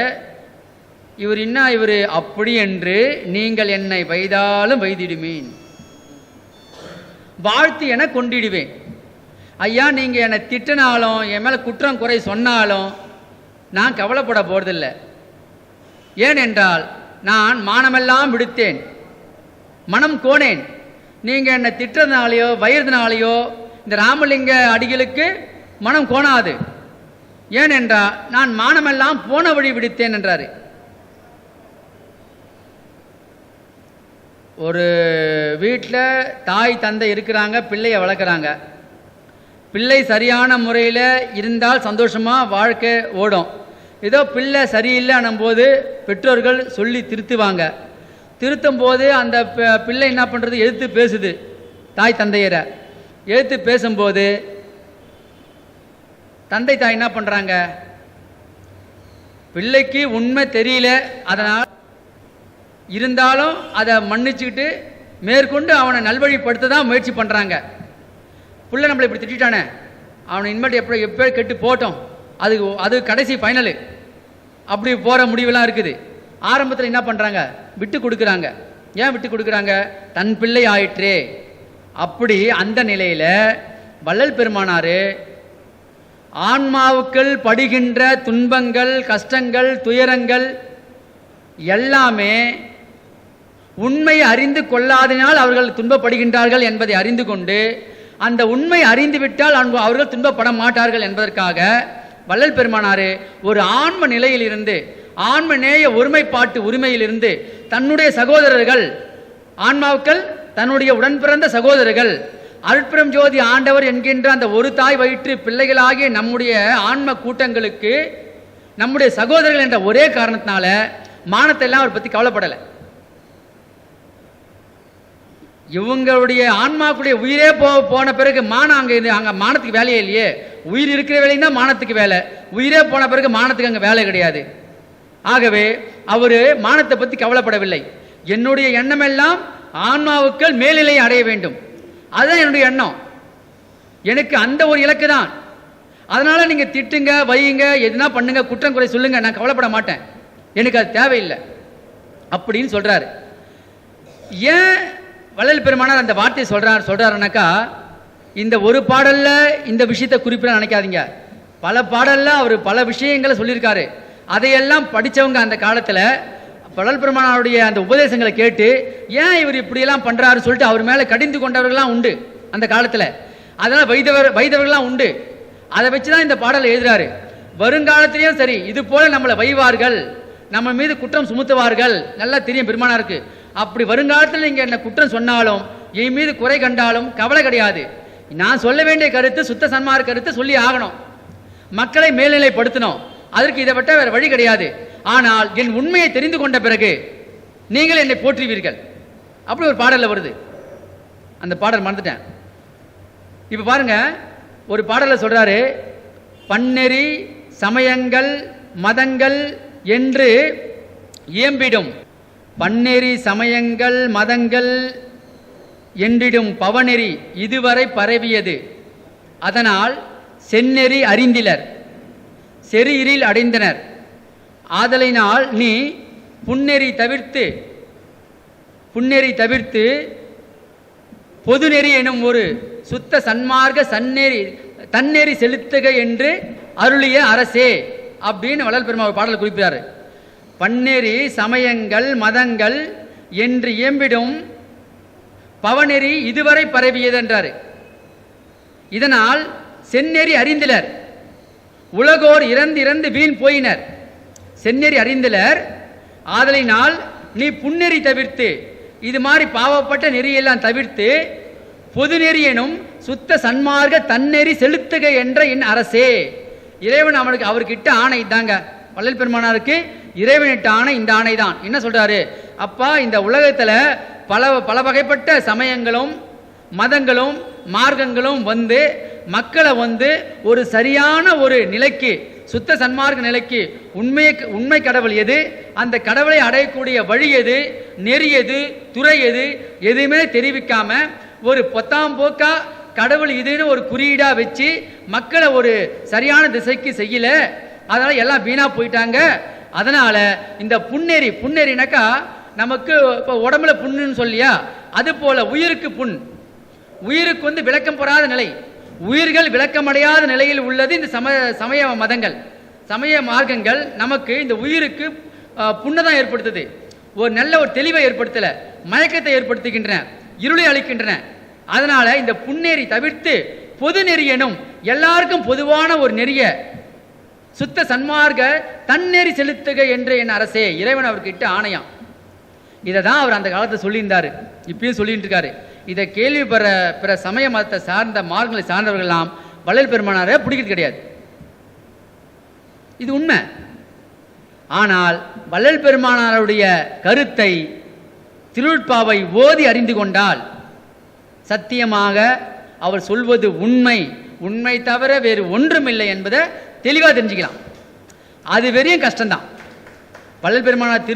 இவர் என்ன இவர் அப்படி என்று நீங்கள் என்னை வைதாலும் வைதிடுமேன், வாழ்த்து என கொண்டிடுவேன். ஐயா, நீங்கள் என்னை திட்டினாலும் என் மேலே குற்றம் குறை சொன்னாலும் நான் கவலைப்பட போறதில்லை. ஏனென்றால் நான் மானமெல்லாம் விடுத்தேன், மனம் கோனேன். நீங்கள் என்னை திட்டத்தினாலேயோ வயிறுனாலேயோ இந்த ராமலிங்க அடிகளுக்கு மனம் கோணாது. ஏனென்றால் நான் மானமெல்லாம் போன வழி விடுத்தேன் என்றாரு. ஒரு வீட்டில் தாய் தந்தை இருக்கிறாங்க, பிள்ளையை வளர்க்குறாங்க. பிள்ளை சரியான முறையில் இருந்தால் சந்தோஷமாக வாழ்க்கை ஓடும். ஏதோ பிள்ளை சரியில்லைன்னும் போது பெற்றோர்கள் சொல்லி திருத்துவாங்க. திருத்தும் போது அந்த பிள்ளை என்ன பண்ணுறது, எதிர்த்து பேசுது. தாய் தந்தையரை எதிர்த்து பேசும்போது தந்தை தாய் என்ன பண்ணுறாங்க, பிள்ளைக்கு உண்மை தெரியல, அதனால் இருந்தாலும் அதை மன்னிச்சுக்கிட்டு மேற்கொண்டு அவனை நல்வழிப்படுத்த தான் முயற்சி பண்ணுறாங்க. பிள்ளை நம்மளை இப்படி திட்டானே, அவனை இனிமேட்டு எப்போ கெட்டு போட்டோம், அது கடைசி ஃபைனலு, அப்படி போகிற முடிவெல்லாம் இருக்குது. ஆரம்பத்தில் என்ன பண்ணுறாங்க, விட்டு கொடுக்குறாங்க. ஏன் விட்டு கொடுக்குறாங்க, தன் பிள்ளை ஆயிற்றே. அப்படி அந்த நிலையில் வள்ளல் பெருமானார் ஆன்மாவுக்கள் படுகின்ற துன்பங்கள், கஷ்டங்கள், துயரங்கள் எல்லாமே உண்மை அறிந்து கொள்ளாதனால் அவர்கள் துன்பப்படுகின்றார்கள் என்பதை அறிந்து கொண்டு அந்த உண்மை அறிந்துவிட்டால் அவர்கள் துன்பப்பட மாட்டார்கள் என்பதற்காக வள்ளல் பெருமானார் ஒரு ஆன்ம நிலையிலிருந்து, ஆன்ம நேய ஒருமைப்பாட்டு உரிமையிலிருந்து தன்னுடைய சகோதரர்கள், ஆன்மாவுக்கள் தன்னுடைய உடன் பிறந்த சகோதரர்கள், அருட்பெரும் ஜோதி ஆண்டவர் என்கின்ற அந்த ஒரு தாய் வயிற்று பிள்ளைகளாகிய நம்முடைய ஆன்ம கூட்டங்களுக்கு நம்முடைய சகோதரர்கள் என்ற ஒரே காரணத்தினால மானத்தை எல்லாம் அவர் பற்றி கவலைப்படலை. இவங்களுடைய ஆன்மாக்குடைய உயிரே போன பிறகு மானம் அங்கே மானத்துக்கு வேலையே இல்லையே. உயிர் இருக்கிற வேலையும் தான் மானத்துக்கு வேலை, உயிரே போன பிறகு மானத்துக்கு அங்கே வேலை கிடையாது. ஆகவே அவர் மானத்தை பற்றி கவலைப்படவில்லை. என்னுடைய எண்ணம் எல்லாம் ஆன்மாவுக்கள் மேல்நிலையை அடைய வேண்டும், அதுதான் என்னுடைய எண்ணம். எனக்கு அந்த ஒரு இலக்கு தான். அதனால நீங்க திட்டுங்க, வையுங்க, எதுனா பண்ணுங்க, குற்றம் குறை சொல்லுங்க, நான் கவலைப்பட மாட்டேன், எனக்கு அது தேவையில்லை அப்படின்னு சொல்றாரு. ஏன் வள்ளல் பெருமானார் அந்த வார்த்தையை சொல்றாருனாக்கா, இந்த ஒரு பாடல்ல இந்த விஷயத்தை குறிப்பிட நினைக்காதீங்க. பல பாடல்ல அவர் பல விஷயங்களை சொல்லியிருக்காரு. அதையெல்லாம் படித்தவங்க அந்த காலத்தில் வள்ளல் பெருமானாருடைய அந்த உபதேசங்களை கேட்டு ஏன் இவர் இப்படியெல்லாம் பண்றாருன்னு சொல்லிட்டு அவர் மேலே கடிந்து கொண்டவர்கள்லாம் உண்டு அந்த காலத்தில். அதனால் வைதவர்கள்லாம் உண்டு. அதை வச்சு தான் இந்த பாடலை எழுதுறாரு. வருங்காலத்திலையும் சரி இது போல நம்மளை வைவார்கள், நம்ம மீது குற்றம் சுமத்துவார்கள், நல்லா தெரியும் பெருமானாருக்கு. அப்படி வருங்காலத்தில் நீங்கள் என்ன குற்றம் சொன்னாலும் என் மீது குறை கண்டாலும் கவலை கிடையாது. நான் சொல்ல வேண்டிய கருத்து சுத்த சன்மார்க்க கருத்து சொல்லி ஆகணும், மக்களை மேல்நிலைப்படுத்தணும், அதற்கு இதை விட்ட வேற வழி கிடையாது. ஆனால் என் உண்மையை தெரிந்து கொண்ட பிறகு நீங்கள் என்னை போற்றுவீர்கள். அப்படி ஒரு பாடலில் வருது. அந்த பாடல் மறந்துட்டேன். இப்போ பாருங்க, ஒரு பாடலில் சொல்றாரு, பன்னெறி சமயங்கள் மதங்கள் என்று இயம்பிடும், பன்னெறி சமயங்கள் மதங்கள் என்றிடும் பவநெறி இதுவரை பரவியது, அதனால் செந்நெறி அறிந்திலர் செறியில் அடைந்தனர், ஆதலினால் நீ புன்னெறி தவிர்த்து பொது நெறி எனும் ஒரு சுத்த சன்மார்க்க தன்னெறி செலுத்துக என்று அருளிய அரசே அப்படின்னு வள்ளல் பெருமாள் பாடல் குறிப்பிட்டாரு. பன்னெறி சமயங்கள் மதங்கள் என்று இயம்பிடும் பவநெறி இதுவரை பரவியது என்றார். இதனால் செந்நெறி அறிந்திலர், உலகோர் இறந்து வீண் போயினர். செந்நெறி அறிந்திலர் ஆதலினால் நீ புன்னெறி தவிர்த்து, இது மாதிரி பாவப்பட்ட நெறியெல்லாம் தவிர்த்து பொது நெறி எனும் சுத்த சன்மார்க்க தன்னெறி செலுத்துக என்ற என் அரசே. இறைவன் அவர்கிட்ட ஆணை தாங்க, வள்ளல் பெருமானாருக்கு இறைவனிட்ட ஆணை இந்த ஆணை தான். என்ன சொல்றாரு? அப்பா, இந்த உலகத்துல பல வகைப்பட்ட சமயங்களும் மதங்களும் மார்க்கங்களும் வந்து மக்களை ஒரு சரியான ஒரு நிலைக்கு, சுத்த சன்மார்க்க நிலைக்கு, உண்மை கடவுள் எது, அந்த கடவுளை அடையக்கூடிய வழி எது, நெறி எது, துறை எது, எதுவுமே தெரிவிக்காம ஒரு பொத்தாம் போக்கா கடவுள் இதுன்னு ஒரு குறியீடா வச்சு மக்களை ஒரு சரியான திசைக்கு செய்யல. அதனால எல்லாம் வீணா போயிட்டாங்க. அதனால இந்த புன்னெறினாக்கா நமக்கு இப்போ உடம்புல புண்ணுன்னு சொல்லியா, அது போல உயிருக்கு புண். உயிருக்கு விளக்கம் பெறாத நிலை, உயிர்கள் விளக்கமடையாத நிலையில் உள்ளது இந்த சமய மதங்கள், சமய மார்க்கங்கள். நமக்கு இந்த உயிருக்கு புண்ணை தான் ஏற்படுத்துது, ஒரு நல்ல ஒரு தெளிவை ஏற்படுத்தல, மயக்கத்தை ஏற்படுத்துகின்றன, இருளை அளிக்கின்றன. அதனால இந்த புன்னெறி தவிர்த்து பொது நெறி எனும் எல்லாருக்கும் பொதுவான ஒரு நெறிய சுத்த சன்மார்க்க தன்னெறி செலுத்துக என்று என் அரசே. இறைவன் அவர்கிட்ட ஆணையம். இதை தான் அவர் அந்த காலத்தை சொல்லியிருந்தாரு, இப்பயும் சொல்லிட்டு இருக்காரு. இதை கேள்வி பிற சமய மதத்தை சார்ந்த மார்க்கங்களை சார்ந்தவர்கள்லாம் வள்ளல் பெருமானாரை பிடிக்கிறது கிடையாது. இது உண்மை. ஆனால் வள்ளல் பெருமானாருடைய கருத்தை திருவுட்பாவை ஓதி அறிந்து கொண்டால் சத்தியமாக அவர் சொல்வது உண்மை தவிர வேறு ஒன்றுமில்லை என்பதை தெளிவாக தெரிஞ்சுக்கலாம். அது வெறியும் கஷ்டம்தான். வள்ளல் பெருமானார்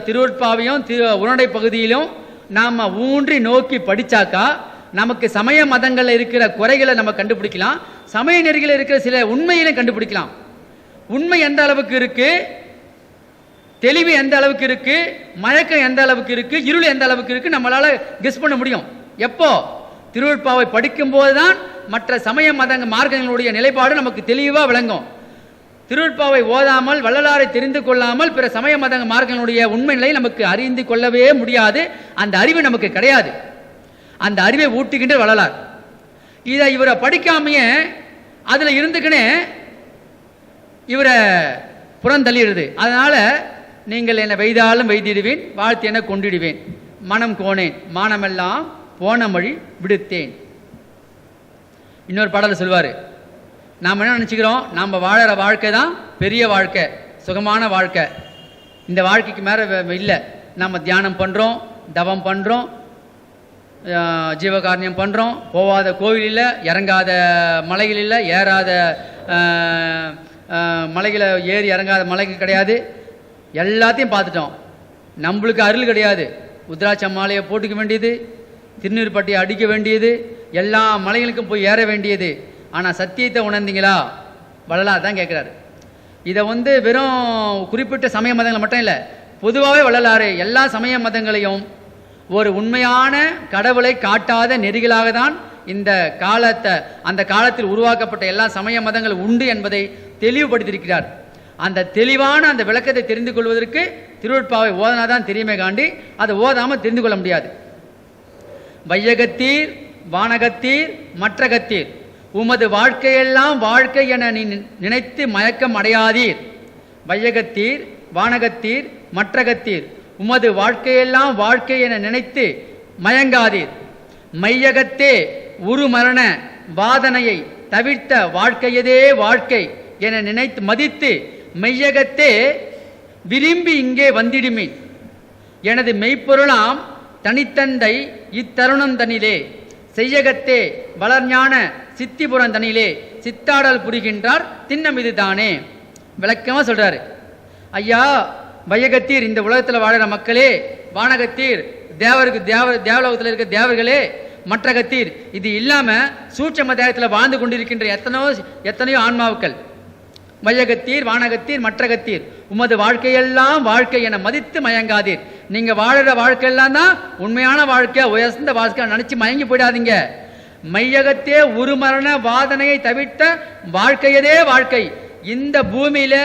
திருவுட்பாவையும் உரைநடை பகுதியிலும் நாம் ஊன்றி நோக்கி படித்தாக்கா நமக்கு சமய மதங்களில் இருக்கிற குறைகளை நம்ம கண்டுபிடிக்கலாம், சமய நெறிகளில் இருக்கிற சில உண்மையிலும் கண்டுபிடிக்கலாம். உண்மை எந்த அளவுக்கு இருக்கு, தெளிவு எந்த அளவுக்கு இருக்கு, மயக்கம் எந்த அளவுக்கு இருக்கு, இருள் எந்த அளவுக்கு இருக்கு நம்மளால கெஸ் பண்ண முடியும். எப்போ? திருவுட்பாவை படிக்கும் போதுதான் மற்ற சமய மார்க்கங்களுடைய நிலைப்பாடு நமக்கு தெளிவாக விளங்கும். திருவுட்பாவை ஓதாமல் வள்ளலாரை தெரிந்து கொள்ளாமல் பிற சமய மார்க்கங்களுடைய உண்மை நிலை நமக்கு அறிந்து கொள்ளவே முடியாது. அந்த அறிவு நமக்கு கிடையாது. அந்த அறிவை ஊட்டுகின்ற வள்ளலார். இதை இவரை படிக்காமையே அதுல இருந்துக்கினே இவரை புறந்தள்ளிடுது. அதனால நீங்கள் என்னை வைதாலும் வைத்திடுவேன், வாழ்த்து என கொண்டிடுவேன், மனம் கோனேன், மானமெல்லாம் போன மொழி விடுத்தேன். இன்னொரு பாடல சொல்வாரு, நாம் என்ன நினச்சிக்கிறோம், நாம் வாழற வாழ்க்கை தான் பெரிய வாழ்க்கை, சுகமான வாழ்க்கை. இந்த வாழ்க்கைக்கு மேலே இல்லை. நம்ம தியானம் பண்ணுறோம், தவம் பண்ணுறோம், ஜீவகாரணியம் பண்ணுறோம், போகாத கோவில் இல்லை, இறங்காத மலைகள் இல்லை, ஏறாத மலைகளை ஏறி இறங்காத மலைகள் கிடையாது. எல்லாத்தையும் பார்த்துட்டோம். நம்மளுக்கு அருள் கிடையாது. உத்ராட்ச மாலையை போட்டுக்க வேண்டியது, திருநீர் பட்டியை அடிக்க வேண்டியது, எல்லா மலைகளுக்கும் போய் ஏற வேண்டியது. ஆனால் சத்தியத்தை உணர்ந்தீங்களா? வள்ளலார் தான் கேட்குறாரு. இதை வெறும் குறிப்பிட்ட சமய மதங்கள் மட்டும் இல்லை, பொதுவாகவே வள்ளலாறு எல்லா சமய மதங்களையும் ஒரு உண்மையான கடவுளை காட்டாத நெறிகளாக தான் இந்த அந்த காலத்தில் உருவாக்கப்பட்ட எல்லா சமய மதங்கள் உண்டு என்பதை தெளிவுபடுத்தியிருக்கிறார். அந்த தெளிவான அந்த விளக்கத்தை தெரிந்து கொள்வதற்கு திருவுட்பாவை ஓதனாதான் தெரியுமே காண்டி அதை ஓதாமல் தெரிந்து கொள்ள முடியாது. வையகத்தீர் வானகத்தீர் மற்றகத்தீர் உமது வாழ்க்கையெல்லாம் வாழ்க்கை என நினைத்து மயக்கம் அடையாதீர். வையகத்தீர் வானகத்தீர் மற்றகத்தீர் உமது வாழ்க்கையெல்லாம் வாழ்க்கை என நினைத்து மயங்காதீர். மையகத்தே உருமரண வாதனையை தவிர்த்த வாழ்க்கையதே வாழ்க்கை என நினைத்து மதித்து மெய்யகத்தே விரும்பி இங்கே வந்திடுமே. எனது மெய்ப்பொருளாம் தனித்தந்தை இத்தருணம் தனிலே செய்யகத்தே வளர்ஞான சித்திபுரம் தனிலே சித்தாடல் புரிகின்றார் திண்ணம் இது தானே. விளக்கமாக சொல்றாரு. ஐயா, வையகத்தீர் இந்த உலகத்தில் வாழற மக்களே, வானகத்தீர் தேவலோகத்தில் இருக்க தேவர்களே, மற்றகத்தீர் இது இல்லாமல் சூட்சம தேகத்தில் வாழ்ந்து கொண்டிருக்கின்ற எத்தனையோ ஆன்மாவுக்கள், வையகத்தீர் வானகத்தீர் மற்றகத்தீர் உமது வாழ்க்கையெல்லாம் வாழ்க்கை என மதித்து மயங்காதீர். நீங்க வாழற வாழ்க்கையெல்லாம் தான் உண்மையான வாழ்க்கை, உயர்ந்த வாழ்க்கை நினைச்சு மயங்கி போயிடாதீங்க. மையகத்தே உருமரண வாதனையை தவிர்த்த வாழ்க்கையதே வாழ்க்கை. இந்த பூமியில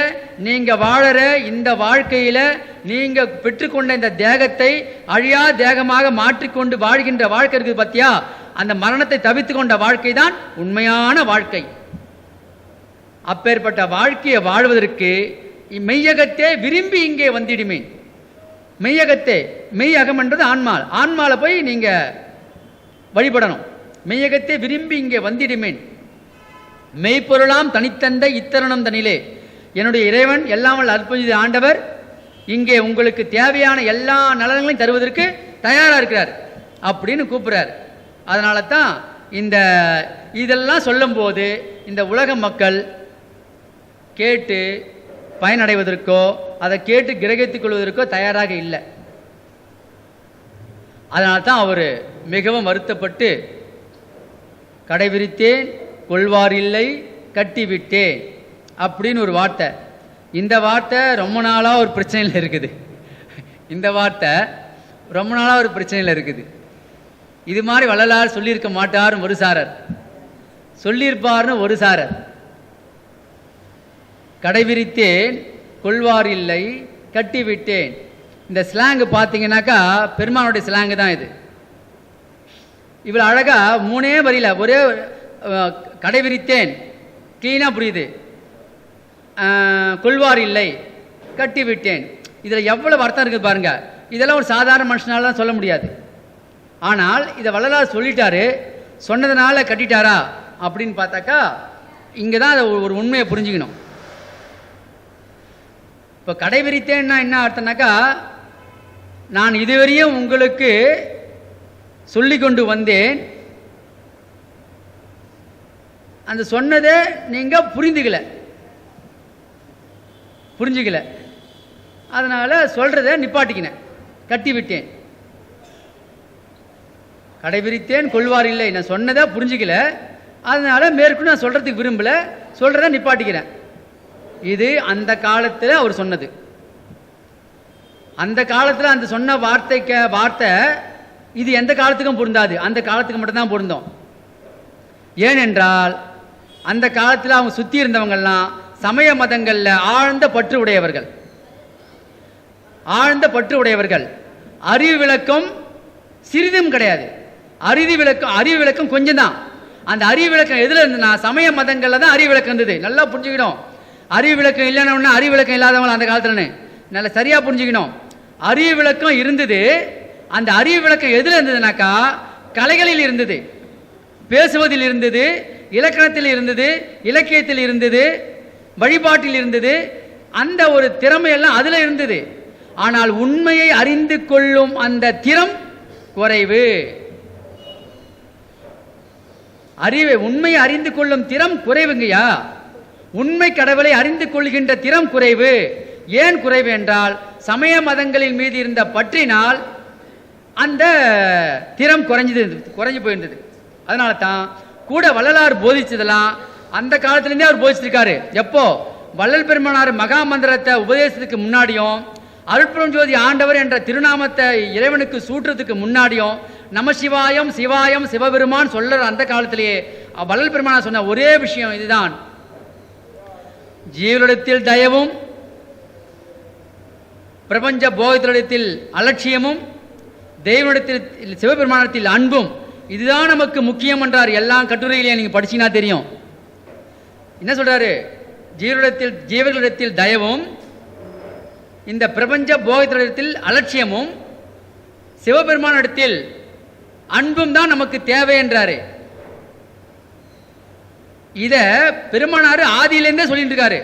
நீங்க வாழற இந்த வாழ்க்கையில நீங்க பெற்றுக்கொண்ட இந்த தேகத்தை அழியா தேகமாக மாற்றிக்கொண்டு வாழ்கின்ற வாழ்க்கை இருக்குது பத்தியா, அந்த மரணத்தை தவிர்த்து கொண்ட வாழ்க்கை தான் உண்மையான வாழ்க்கை. அப்பேற்பட்ட வாழ்க்கையை வாழ்வதற்கு மெய்யகத்தே விரும்பி இங்கே வந்திடுமே. மெய்யகத்தே, மெய்யகம் என்றது ஆன்மால், ஆன்மால போய் நீங்க வழிபடணும். மெய்யகத்தை விரும்பி இங்கே வந்திடுமேன். மெய்ப்பொருளாம் தனித்தந்த இத்தருணம் தனிலே என்னுடைய இறைவன் எல்லாம் வல்ல அற்புத ஆண்டவர் இங்கே உங்களுக்கு தேவையான எல்லா நலன்களையும் தருவதற்கு தயாரா இருக்கிறார் அப்படின்னு கூப்பிடுறார். அதனால தான் இதெல்லாம் சொல்லும் போது இந்த உலக மக்கள் கேட்டு பயனடைவதற்கோ அதை கேட்டு கிரகித்துக் கொள்வதற்கோ தயாராக இல்லை. அதனால தான் அவர் மிகவும் வருத்தப்பட்டு கடைவிரித்தேன் கொள்வார் இல்லை கட்டிவிட்டேன் அப்படின்னு ஒரு வார்த்தை. இந்த வார்த்தை ரொம்ப நாளாக ஒரு பிரச்சனையில் இருக்குது. இந்த வார்த்தை ரொம்ப நாளாக ஒரு பிரச்சனையில் இருக்குது. இது மாதிரி வள்ளலார் சொல்லியிருக்க மாட்டார்னு ஒரு சாரர், சொல்லியிருப்பார்னு ஒரு சாரர். கடைவிரித்தேன் கொள்வார் இல்லை கட்டிவிட்டேன். இந்த ஸ்லாங்கு பார்த்தீங்கன்னாக்கா பெருமானுடைய ஸ்லாங்கு தான் இது. இவ்வளோ அழகா மூணே வரியில ஒரே கடைவிரித்தேன் கிளீனாக புரியுது, கொள்வார் இல்லை கட்டிவிட்டேன். இதில் எவ்வளவு அர்த்தம் இருக்குது பாருங்க. இதெல்லாம் ஒரு சாதாரண மனுஷனால சொல்ல முடியாது. ஆனால் இதை வள்ளலார் சொல்லிட்டாரு, சொன்னதுனால கட்டிட்டாரா அப்படின்னு பார்த்தாக்கா இங்கே தான் அதை ஒரு உண்மையை புரிஞ்சுக்கணும். இப்போ கடைவிரித்தேன்னா என்ன அர்த்தம்னாக்கா, நான் இதுவரையும் உங்களுக்கு சொல்லி கொண்டு வந்தேன், அந்த சொன்னதை நீங்க புரிஞ்சுக்கல, அதனால சொல்றதை நிப்பாட்டிக்கினேன், கட்டிவிட்டேன். கடைவிரித்தேன் கொள்வார் இல்லை, நான் சொன்னதை புரிஞ்சுக்கல, அதனால மேற்கொண்டு நான் சொல்றதுக்கு விரும்பல, சொல்றதை நிப்பாட்டிக்கிறேன். இது அந்த காலத்தில் அவர் சொன்னது. அந்த காலத்தில் அந்த சொன்ன வார்த்தை இது எந்த காலத்துக்கும் பொருந்தாது, அந்த காலத்துக்கு மட்டும்தான் பொருந்தோம். ஏனென்றால் அந்த காலத்தில் அவங்க சுற்றி இருந்தவங்கெல்லாம் சமய மதங்களில் ஆழ்ந்த பற்று உடையவர்கள். அறிவு விளக்கம் சிறிதும் கிடையாது. அறிவு விளக்கம் கொஞ்சம் தான். அந்த அறிவு விளக்கம் எதுல இருந்ததுன்னா சமய மதங்களில் தான் அறிவு விளக்கம் இருந்தது. நல்லா புரிஞ்சுக்கணும். அறிவு விளக்கம் இல்லைன்னா அறிவு விளக்கம் இல்லாதவங்க அந்த காலத்துலன்னு நல்லா சரியா புரிஞ்சுக்கணும். அறிவு விளக்கம் இருந்தது. அந்த அறிவு விளக்கம் எதுல இருந்ததுனாக்கா கலைகளில் இருந்தது, பேசுவதில் இருந்தது, இலக்கணத்தில் இருந்தது, இலக்கியத்தில் இருந்தது, வழிபாட்டில் இருந்தது. அந்த ஒரு திறமையெல்லாம் அதுல இருந்தது. ஆனால் உண்மையை அறிந்து கொள்ளும் அந்த திறம் குறைவு. உண்மையை அறிந்து கொள்ளும் திறம் குறைவுங்கய்யா. உண்மை கடவுளை அறிந்து கொள்கின்ற திறம் குறைவு. ஏன் குறைவு என்றால் சமய மதங்களின் மீது இருந்த பற்றினால் அந்த திறம் குறைஞ்சு போயிருந்தது. அதனால தான் கூட வள்ளலார் போதிச்சதெல்லாம் அந்த காலத்திலேருந்தே அவர் போதிச்சிருக்காரு. எப்போ வள்ளல் பெருமானார் மகா மந்திரத்தை உபதேசத்துக்கு முன்னாடியும் அருட்பெரும் ஜோதி ஆண்டவர் என்ற திருநாமத்தை இறைவனுக்கு சூட்டுறதுக்கு முன்னாடியும் நம சிவாயம் சிவாயம் சிவபெருமான் சொல்ற அந்த காலத்திலேயே வள்ளல் பெருமானார் சொன்ன ஒரே விஷயம் இதுதான். ஜீவனிடத்தில் தயவும் பிரபஞ்ச போகத்திடத்தில் அலட்சியமும் தெய்வனிடத்தில் சிவபெருமானத்தில் அன்பும், இதுதான் நமக்கு முக்கியம் என்றார். எல்லா கட்டுரையிலையும் நீங்க படிச்சீங்கன்னா தெரியும். என்ன சொல்றாரு? ஜீவர்களிடத்தில் தயவும் இந்த பிரபஞ்ச போகத்திடத்தில் அலட்சியமும் சிவபெருமானிடத்தில் அன்பும் தான் நமக்கு தேவை என்றாரு. இத பெருமானாரு ஆதியிலேருந்தே சொல்லிட்டு இருக்காரு.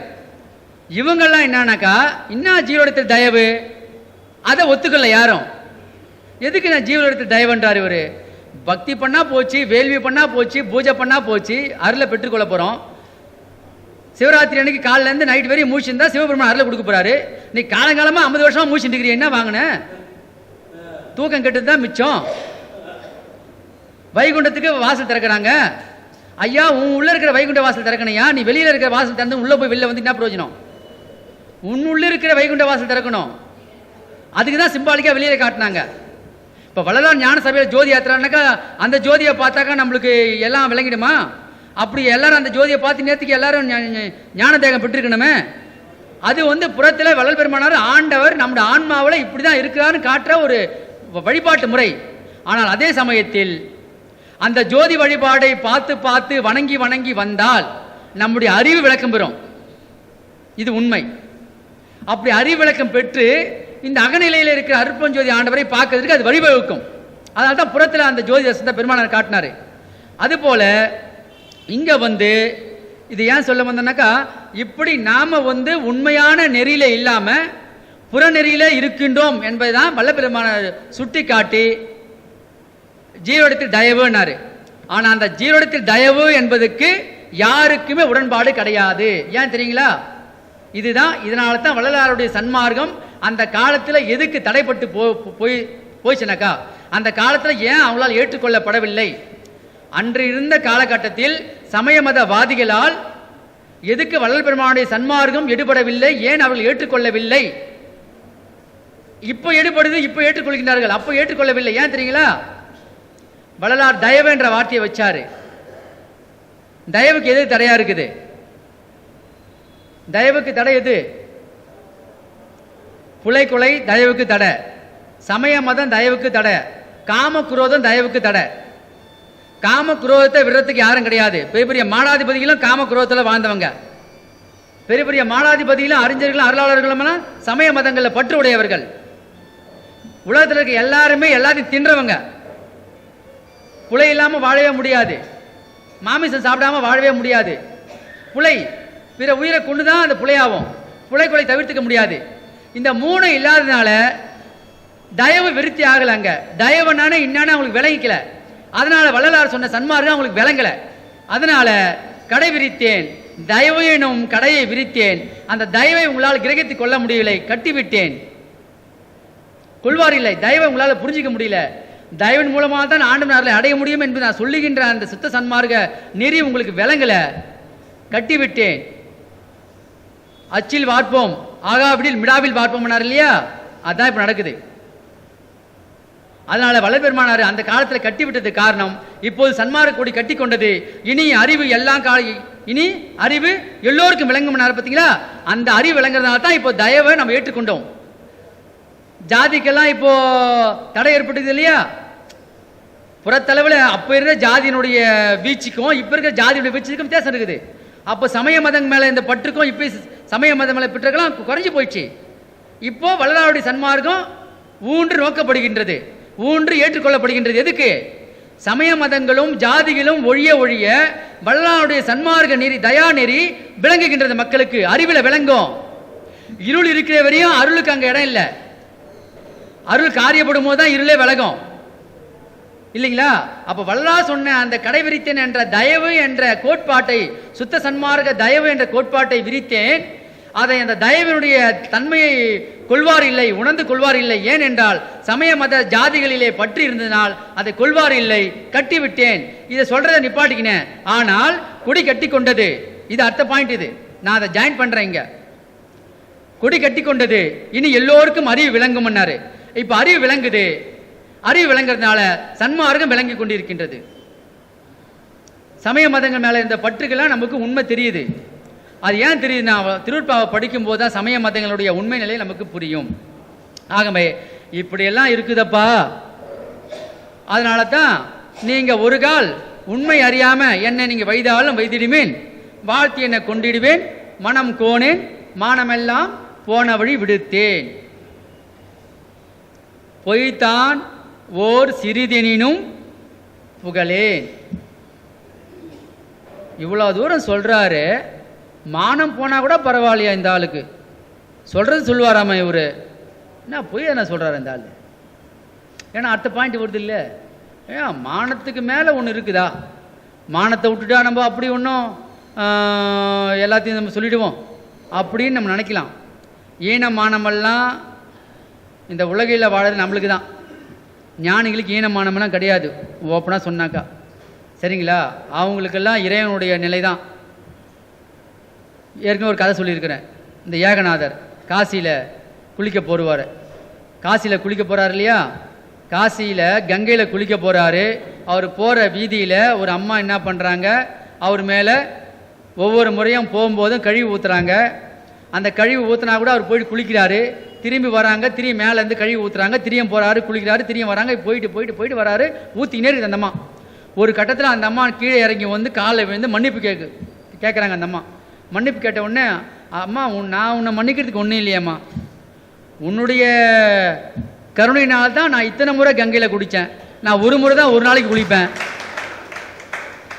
இவங்கெல்லாம் என்னன்னாக்கா இன்னும் ஜீவனிடத்தில் தயவு அதை ஒத்துக்கல யாரும். எதுக்கு நான் ஜீவனிடத்தில் தயவுன்றார் இவரு? பக்தி பண்ணா போச்சு, வேள்வி பண்ணா போச்சு, பூஜை பண்ணா போச்சு, அருளை பெற்றுக்கொள்ள போறோம். சிவராத்திரி அன்னைக்கு காலில இருந்து நைட் வரையும் மூச்சுருந்தா சிவபெருமான் அருளை கொடுக்க போறாரு. நீ காலங்காலமா 50 வருஷமா மூச்சுட்டு இருக்கிறீங்க, என்ன வாங்கின? தூக்கம் கெட்டது தான் மிச்சம். வைகுண்டத்துக்கு வாசல் திறக்கிறாங்க, ஐயா உன் உள்ள இருக்கிற வைகுண்ட வாசல் திறக்கணையா, நீ வெளியில இருக்கிற வாசல் திறந்து உள்ள போய் வெளில வந்து என்ன பிரயோஜனம்? உன் உள்ள இருக்கிற வைகுண்ட வாசல் திறக்கணும். அதுக்கு தான் சிம்பாலிக்கா வெளியில காட்டினாங்க. இப்போ வள்ளலார் ஞான சபையில் ஜோதி ஏற்றுறாருனாக்கா அந்த ஜோதியை பார்த்தாக்கா நம்மளுக்கு எல்லாம் விளங்கிடுமா? அப்படி எல்லாரும் அந்த ஜோதியை பார்த்து நேற்றுக்கு எல்லாரும் ஞான தேகம் பெற்றிருக்கணுமே. அது புறத்தில் வள்ளல் பெருமானார் ஆண்டவர் நம்முடைய ஆன்மாவில் இப்படி தான் இருக்கிறான்னு காட்டுற ஒரு வழிபாட்டு முறை. ஆனால் அதே சமயத்தில் அந்த ஜோதி வழிபாடை பார்த்து பார்த்து வணங்கி வணங்கி வந்தால் நம்முடைய அறிவு விளக்கம் பெறும். இது உண்மை. அப்படி அறிவு விளக்கம் பெற்று இந்த அகநிலையில் இருக்கிற அருட்பெருஞ்சோதி ஆண்டவரை பார்க்கறதுக்கு அது வழிவகுக்கும். அதனால தான் புறத்தில் அந்த ஜோதி தரிசனத்தை பெருமானார் காட்டினார். அதுபோல இங்கே இது ஏன் சொல்ல வந்தோம்னாக்கா, இப்படி நாம் உண்மையான நெறியில இல்லாமல் புறநெறியில இருக்கின்றோம் என்பதுதான் வல்லபெருமானார் சுட்டி காட்டி ஜீரோடத்தில் தயவுன்னாரு. ஆனால் அந்த ஜீரோடத்தில் தயவு என்பதுக்கு யாருக்குமே உடன்பாடு கிடையாது. ஏன் தெரியுங்களா? இதுதான் இதனால தான் வள்ளலாருடைய சன்மார்க்கம் அந்த காலத்தில் எதுக்கு தடைப்பட்டு போயிச்சுனாக்கா, அந்த காலத்தில் ஏன் அவங்களால் ஏற்றுக்கொள்ளப்படவில்லை? அன்று இருந்த காலகட்டத்தில் சமய மதவாதிகளால் எதுக்கு வள்ளல் பெருமானுடைய சன்மார்க்கம் எடுபடவில்லை, ஏன் அவர்கள் ஏற்றுக்கொள்ளவில்லை? இப்போ எடுபடுது, இப்போ ஏற்றுக்கொள்கின்றார்கள், அப்போ ஏற்றுக்கொள்ளவில்லை. ஏன் தெரியுங்களா? வள்ளலார் தயவு என்ற வார்த்தையை வச்சாரு. தயவுக்கு எது தடையா இருக்குது? தயவுக்கு தடை எது? புலை கொலை தயவுக்கு தடை, சமய மதம் தயவுக்கு தடை, காம குரோதம் தயவுக்கு தடை. காம குரோதத்தை விடுறதுக்கு யாரும் கிடையாது. பெரிய பெரிய மாலாதிபதிகளும் காம குரோதத்தில் வாழ்ந்தவங்க. பெரிய பெரிய மாலாதிபதிகளும் அறிஞர்களும் அருளாளர்களும் சமய மதங்களில் பற்று உடையவர்கள். உலகத்தில் இருக்க எல்லாருமே எல்லாத்தையும் தின்றவங்க. புலை இல்லாமல் வாழவே முடியாது, மாமிசம் சாப்பிடாம வாழவே முடியாது. புலை பிற உயிரை கொண்டு தான் அந்த புலையாகும். புலை கொலை தவிர்த்துக்க முடியாது. இந்த மூணு இல்லாததுனால தயவு விருத்தி ஆகலைங்க. தயவுனான என்னன்னு அவங்களுக்கு விளங்கிக்கல. அதனால வள்ளலார் சொன்ன சன்மார்க்கம் அவங்களுக்கு விளங்கல. அதனால கடை விரித்தேன், தயவு எனும் கடையை விரித்தேன், அந்த தயவை உங்களால் கிரகித்துக் கொள்ள முடியவில்லை, கட்டிவிட்டேன். கொள்வார் இல்லை, தயவை உங்களால் புரிஞ்சிக்க முடியல. தயவின் மூலமாக தான் ஆண்டவனை அடைய முடியும் என்று நான் சொல்லுகின்ற அந்த சுத்த சன்மார்க்க நெறி உங்களுக்கு விளங்கல, கட்டிவிட்டேன். அச்சில் வார்ப்போம் ஆகாவிடில் மிடாவில் பார்ப்போம் இல்லையா? அதான் இப்ப நடக்குது. அதனால வள்ளல் பெருமானார் அந்த காலத்தில் கட்டிவிட்டது காரணம், இப்போது சன்மார்க்க கொடி கட்டி கொண்டது. இனி அறிவு இனி அறிவு எல்லோருக்கும் விளங்கும். பார்த்தீங்களா? அந்த அறிவு விளங்குறதுனால தான் இப்போ தயவை நம்ம ஏற்றுக்கொண்டோம். ஜாதிக்கெல்லாம் இப்போ தடை ஏற்பட்டது இல்லையா? புறத்தளவில் அப்போ இருந்த ஜாதியினுடைய வீழ்ச்சிக்கும் இப்போ இருக்கிற ஜாதியுடைய வீழ்ச்சிக்கும் வித்தியாசம் இருக்குது. அப்போ சமய மதம் மேலே இந்த பற்றுக்கும் இப்போ சமய மதம் மேலே பற்றுக்கெல்லாம் குறைஞ்சி போயிடுச்சு. இப்போ வள்ளலாருடைய சன்மார்க்கம் ஊன்று நோக்கப்படுகின்றது, ஊன்று ஏற்றுக்கொள்ளப்படுகின்றது. எதுக்கு? சமய மதங்களும் ஜாதிகளும் ஒழிய ஒழிய வள்ளலாருடைய சன்மார்க்க நெறி, தயா நெறி விளங்குகின்றது. மக்களுக்கு அறிவில் விளங்கும். இருள் இருக்கிற வரையும் அருளுக்கு அங்கே இடம் இல்லை. அருள் காரியப்படும் போது தான் இருளே விலகும் இல்லைங்களா? அப்ப வள்ளலார் சொன்ன அந்த கடை விரித்தேன் என்ற தயவு என்ற கோட்பாட்டை, சுத்த சன்மார்க்க தயவு என்ற கோட்பாட்டை விரித்தேன். அதை அந்த தயவினுடைய தன்மையை கொள்வார் இல்லை, உணர்ந்து கொள்வார் இல்லை. ஏன் என்றால் சமய மத ஜாதிகளிலே பற்றி இருந்ததனால் அதை கொள்வார் இல்லை, கட்டிவிட்டேன். இதை சொல்றதை நிப்பாட்டிக்கினேன். ஆனால் கொடி கட்டி கொண்டது. இது அடுத்த பாயிண்ட். இது நான் அதை ஜாயின் பண்றேன். இங்க கொடி கட்டி கொண்டது, இனி எல்லோருக்கும் அறிவு விளங்கும்னாரு. இப்ப அறிவு விளங்குது. அறிவு விளங்குறதுனால சன்மார்க்கம் விளங்கி கொண்டிருக்கின்றது. சமய மதங்கள் மேல இந்த பற்றுக்கெல்லாம் நமக்கு உண்மை தெரியுது. அது ஏன் தெரியுதுன்னா, திருப்பாவை படிக்கும் போது தான் சமய மதங்களுடைய உண்மை நிலை நமக்கு புரியும். ஆகவே இப்படியெல்லாம் இருக்குதப்பா. அதனால தான் நீங்க ஒரு கால் உண்மை அறியாம என்னை நீங்க வைத்தாலும் வைத்திடுவேன், வாழ்த்தி என்னை கொண்டிடுவேன், மனம் கோனேன், மானமெல்லாம் போன வழி விடுத்தேன், பொய்தான் ஓர் சிறிதெனினும் புகழேன். இவ்வளவு தூரம் சொல்றாரு. மானம் போனா கூட பரவாயில்லையா இந்த ஆளுக்கு? சொல்றது சொல்லுவாராமா இவரு? என்ன பொய் என்ன சொல்றாரு இந்த ஆள்? ஏன்னா அடுத்த பாயிண்ட் வருது இல்லை? ஏன் மானத்துக்கு மேலே ஒன்று இருக்குதா? மானத்தை விட்டுட்டா நம்ம அப்படி ஒன்றும் எல்லாத்தையும் நம்ம சொல்லிடுவோம் அப்படின்னு நம்ம நினைக்கலாம். ஈன மானமெல்லாம் இந்த உலகையில் வாழறது நம்மளுக்கு தான். ஞானிகளுக்கு ஈன மானமெல்லாம் கிடையாது. ஓப்பனாக சொன்னாக்கா சரிங்களா? அவங்களுக்கெல்லாம் இறைவனுடைய நிலை தான். ஏற்கனவே ஒரு கதை சொல்லியிருக்கிறேன். இந்த ஏகநாதர் காசியில் குளிக்க போடுவார். காசியில் குளிக்க போகிறார் இல்லையா? காசியில் கங்கையில் குளிக்க போகிறாரு. அவர் போகிற வீதியில் ஒரு அம்மா என்ன பண்ணுறாங்க, அவர் மேலே ஒவ்வொரு முறையும் போகும்போதும் கழிவு ஊற்றுறாங்க. அந்த கழிவு ஊற்றினா கூட அவர் போயிட்டு குளிக்கிறாரு. திரும்பி வராங்க, திரும்பி மேலேருந்து கழிவு ஊற்றுறாங்க, திரும்பியும் போகிறாரு, குளிக்கிறாரு, திரும்பி வராங்க, போயிட்டு வராரு, ஊற்றினே இருக்குது அந்த அம்மா. ஒரு கட்டத்தில் அந்த அம்மா கீழே இறங்கி வந்து காலில் விழுந்து மன்னிப்பு கேட்குறாங்க. அந்த அம்மா மன்னிப்பு கேட்ட உடனே, அம்மா நான் உன்னை மன்னிக்கிறதுக்கு ஒன்றும் இல்லையம்மா, உன்னுடைய கருணையினால்தான் நான் இத்தனை முறை கங்கையில் குளித்தேன். நான் ஒரு முறை தான் ஒரு நாளைக்கு குளிப்பேன்.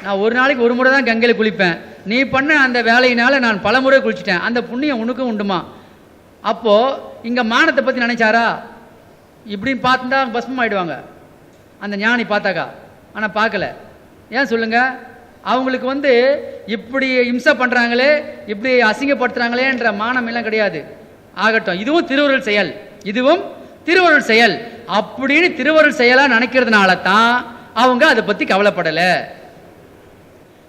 நான் ஒரு நாளைக்கு ஒரு முறை தான் கங்கையில் குளிப்பேன். நீ பண்ண அந்த வேலையினால் நான் பல முறை குளிச்சிட்டேன். அந்த புண்ணியம் உனக்கும் உண்டுமா? அப்போது இங்கே மானத்தை பற்றி நினைச்சாரா? இப்படின்னு பார்த்துட்டா பஸ்மம் ஆகிடுவாங்க அந்த ஞானி பார்த்தாக்கா. ஆனால் பார்க்கல. ஏன் சொல்லுங்கள்? அவங்களுக்கு வந்து இப்படி இம்சை பண்ணுறாங்களே, இப்படி அசிங்கப்படுத்துகிறாங்களேன்ற மானம் எல்லாம் கிடையாது. ஆகட்டும், இதுவும் திருவருள் செயல், இதுவும் திருவருள் செயல் அப்படின்னு திருவருள் செயலாக நினைக்கிறதுனால தான் அவங்க அதை பற்றி கவலைப்படலை.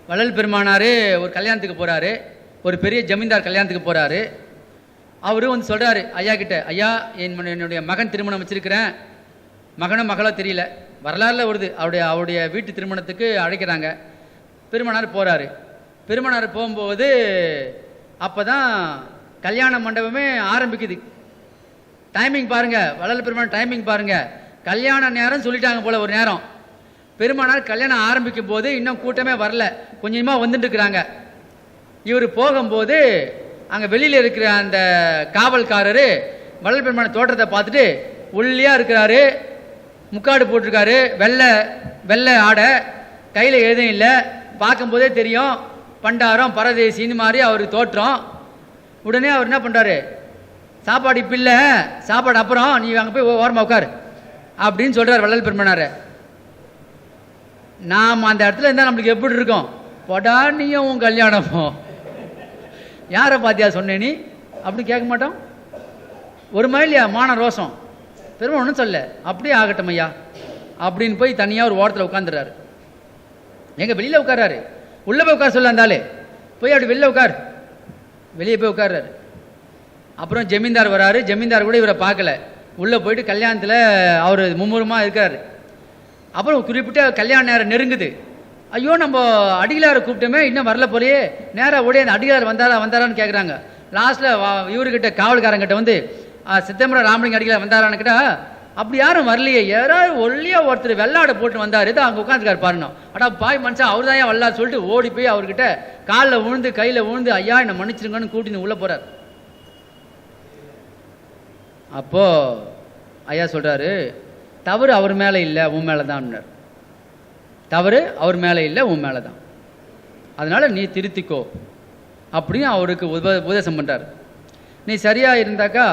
வள்ளல் பெருமானார் ஒரு கல்யாணத்துக்கு போகிறாரு, ஒரு பெரிய ஜமீன்தார் கல்யாணத்துக்கு போகிறாரு. அவரு வந்து சொல்கிறாரு ஐயா கிட்ட, ஐயா என்னுடைய மகன் திருமணம் வச்சுருக்கிறேன். மகனோ மகளோ தெரியல, வரலாறுல வருது. அவருடைய வீட்டு திருமணத்துக்கு அழைக்கிறாங்க. பெருமானார் போகிறாரு. பெருமானார் போகும்போது அப்போ தான் கல்யாண மண்டபமே ஆரம்பிக்குது. டைமிங் பாருங்கள், வள்ளல் பெருமானார் டைமிங் பாருங்கள். கல்யாண நேரம் சொல்லிட்டாங்க போல் ஒரு நேரம். பெருமானார் கல்யாணம் ஆரம்பிக்கும் போது இன்னும் கூட்டமே வரல, கொஞ்சமாக வந்துட்டு இருக்கிறாங்க. இவர் போகும்போது அங்கே வெளியில் இருக்கிற அந்த காவல்காரர் வள்ளல் பெருமானார் தோற்றத்தை பார்த்துட்டு ஒல்லியாக இருக்கிறாரு, முக்காடு போட்டிருக்காரு, வெள்ளை ஆடை, கையில் எதுவும் இல்லை, பார்க்கும்போதே தெரியும் பண்டாரம் பரதேசின்னு மாதிரி அவர் தோற்றம். உடனே அவர் என்ன பண்ணுறாரு, சாப்பாடு இப்போ இல்லை, சாப்பாடு அப்புறம், நீ அங்கே போய் ஓரமாக உட்கார் அப்படின்னு சொல்கிறார் வள்ளல் பெருமானார். நாம் அந்த இடத்துல இருந்தால் நம்மளுக்கு எப்படி இருக்கும்? போடா நீயும் உன் கல்யாணமோ, யாரை பார்த்தியா சொன்னே நீ அப்படின்னு கேட்க மாட்டோம். ஒரு மைலியா மான ரோஷம். பெருமாள் ஒன்றும் சொல்ல, அப்படியே ஆகட்டும் ஐயா அப்படின்னு போய் தனியாக ஒரு ஓரத்தில் உட்காந்துடுறாரு. எங்கே வெளியில் உட்காராரு, உள்ளே போய் உட்கார சொல்ல இருந்தாலே, போய் அப்படி வெளியில் உட்கார், வெளியே போய் உட்கார்றாரு. அப்புறம் ஜமீன்தார் வராரு. ஜமீன்தார் கூட இவரை பார்க்கல, உள்ளே போயிட்டு கல்யாணத்தில் அவர் மும்முரமாக இருக்கார். அப்புறம் குறிப்பிட்ட கல்யாண நேரம் நெருங்குது. ஐயோ நம்ம அடிகளாரை கூப்பிட்டோமே, இன்னும் வரல போலையே, நேராக ஓடி அந்த அடிகளார் வந்தாரான்னு கேட்குறாங்க. லாஸ்ட்டில் இவர்கிட்ட காவல்காரங்கிட்ட வந்து சித்தம்பரம் ராமலிங்க அடிகளார் வந்தாரான்னு கேட்டால், அப்படி யாரும் வரலையே, யாராவது ஒல்லியாக ஒருத்தர் வெள்ளாடை போட்டு வந்தார், ஏதோ அங்கே உட்காந்துருக்காரு பாருங்க. அடா பாய் மனுஷன், அவர் தான் ஏன் வரலாறு சொல்லிட்டு ஓடி போய் அவர்கிட்ட காலில் விழுந்து கையில் விழுந்து ஐயா என்னை மன்னிச்சிருங்கன்னு கூட்டின்னு உள்ளே போகிறார். அப்போது ஐயா சொல்கிறாரு, தவறு அவர் மேலே இல்லை, உன் மேலே தான். தவறு அவர் மேலே இல்லை, உன் மேலே தான், அதனால் நீ திருத்திக்கோ அப்படின்னு அவருக்கு உபதேசம் பண்ணுறார். நீ சரியாக இருந்தாக்கா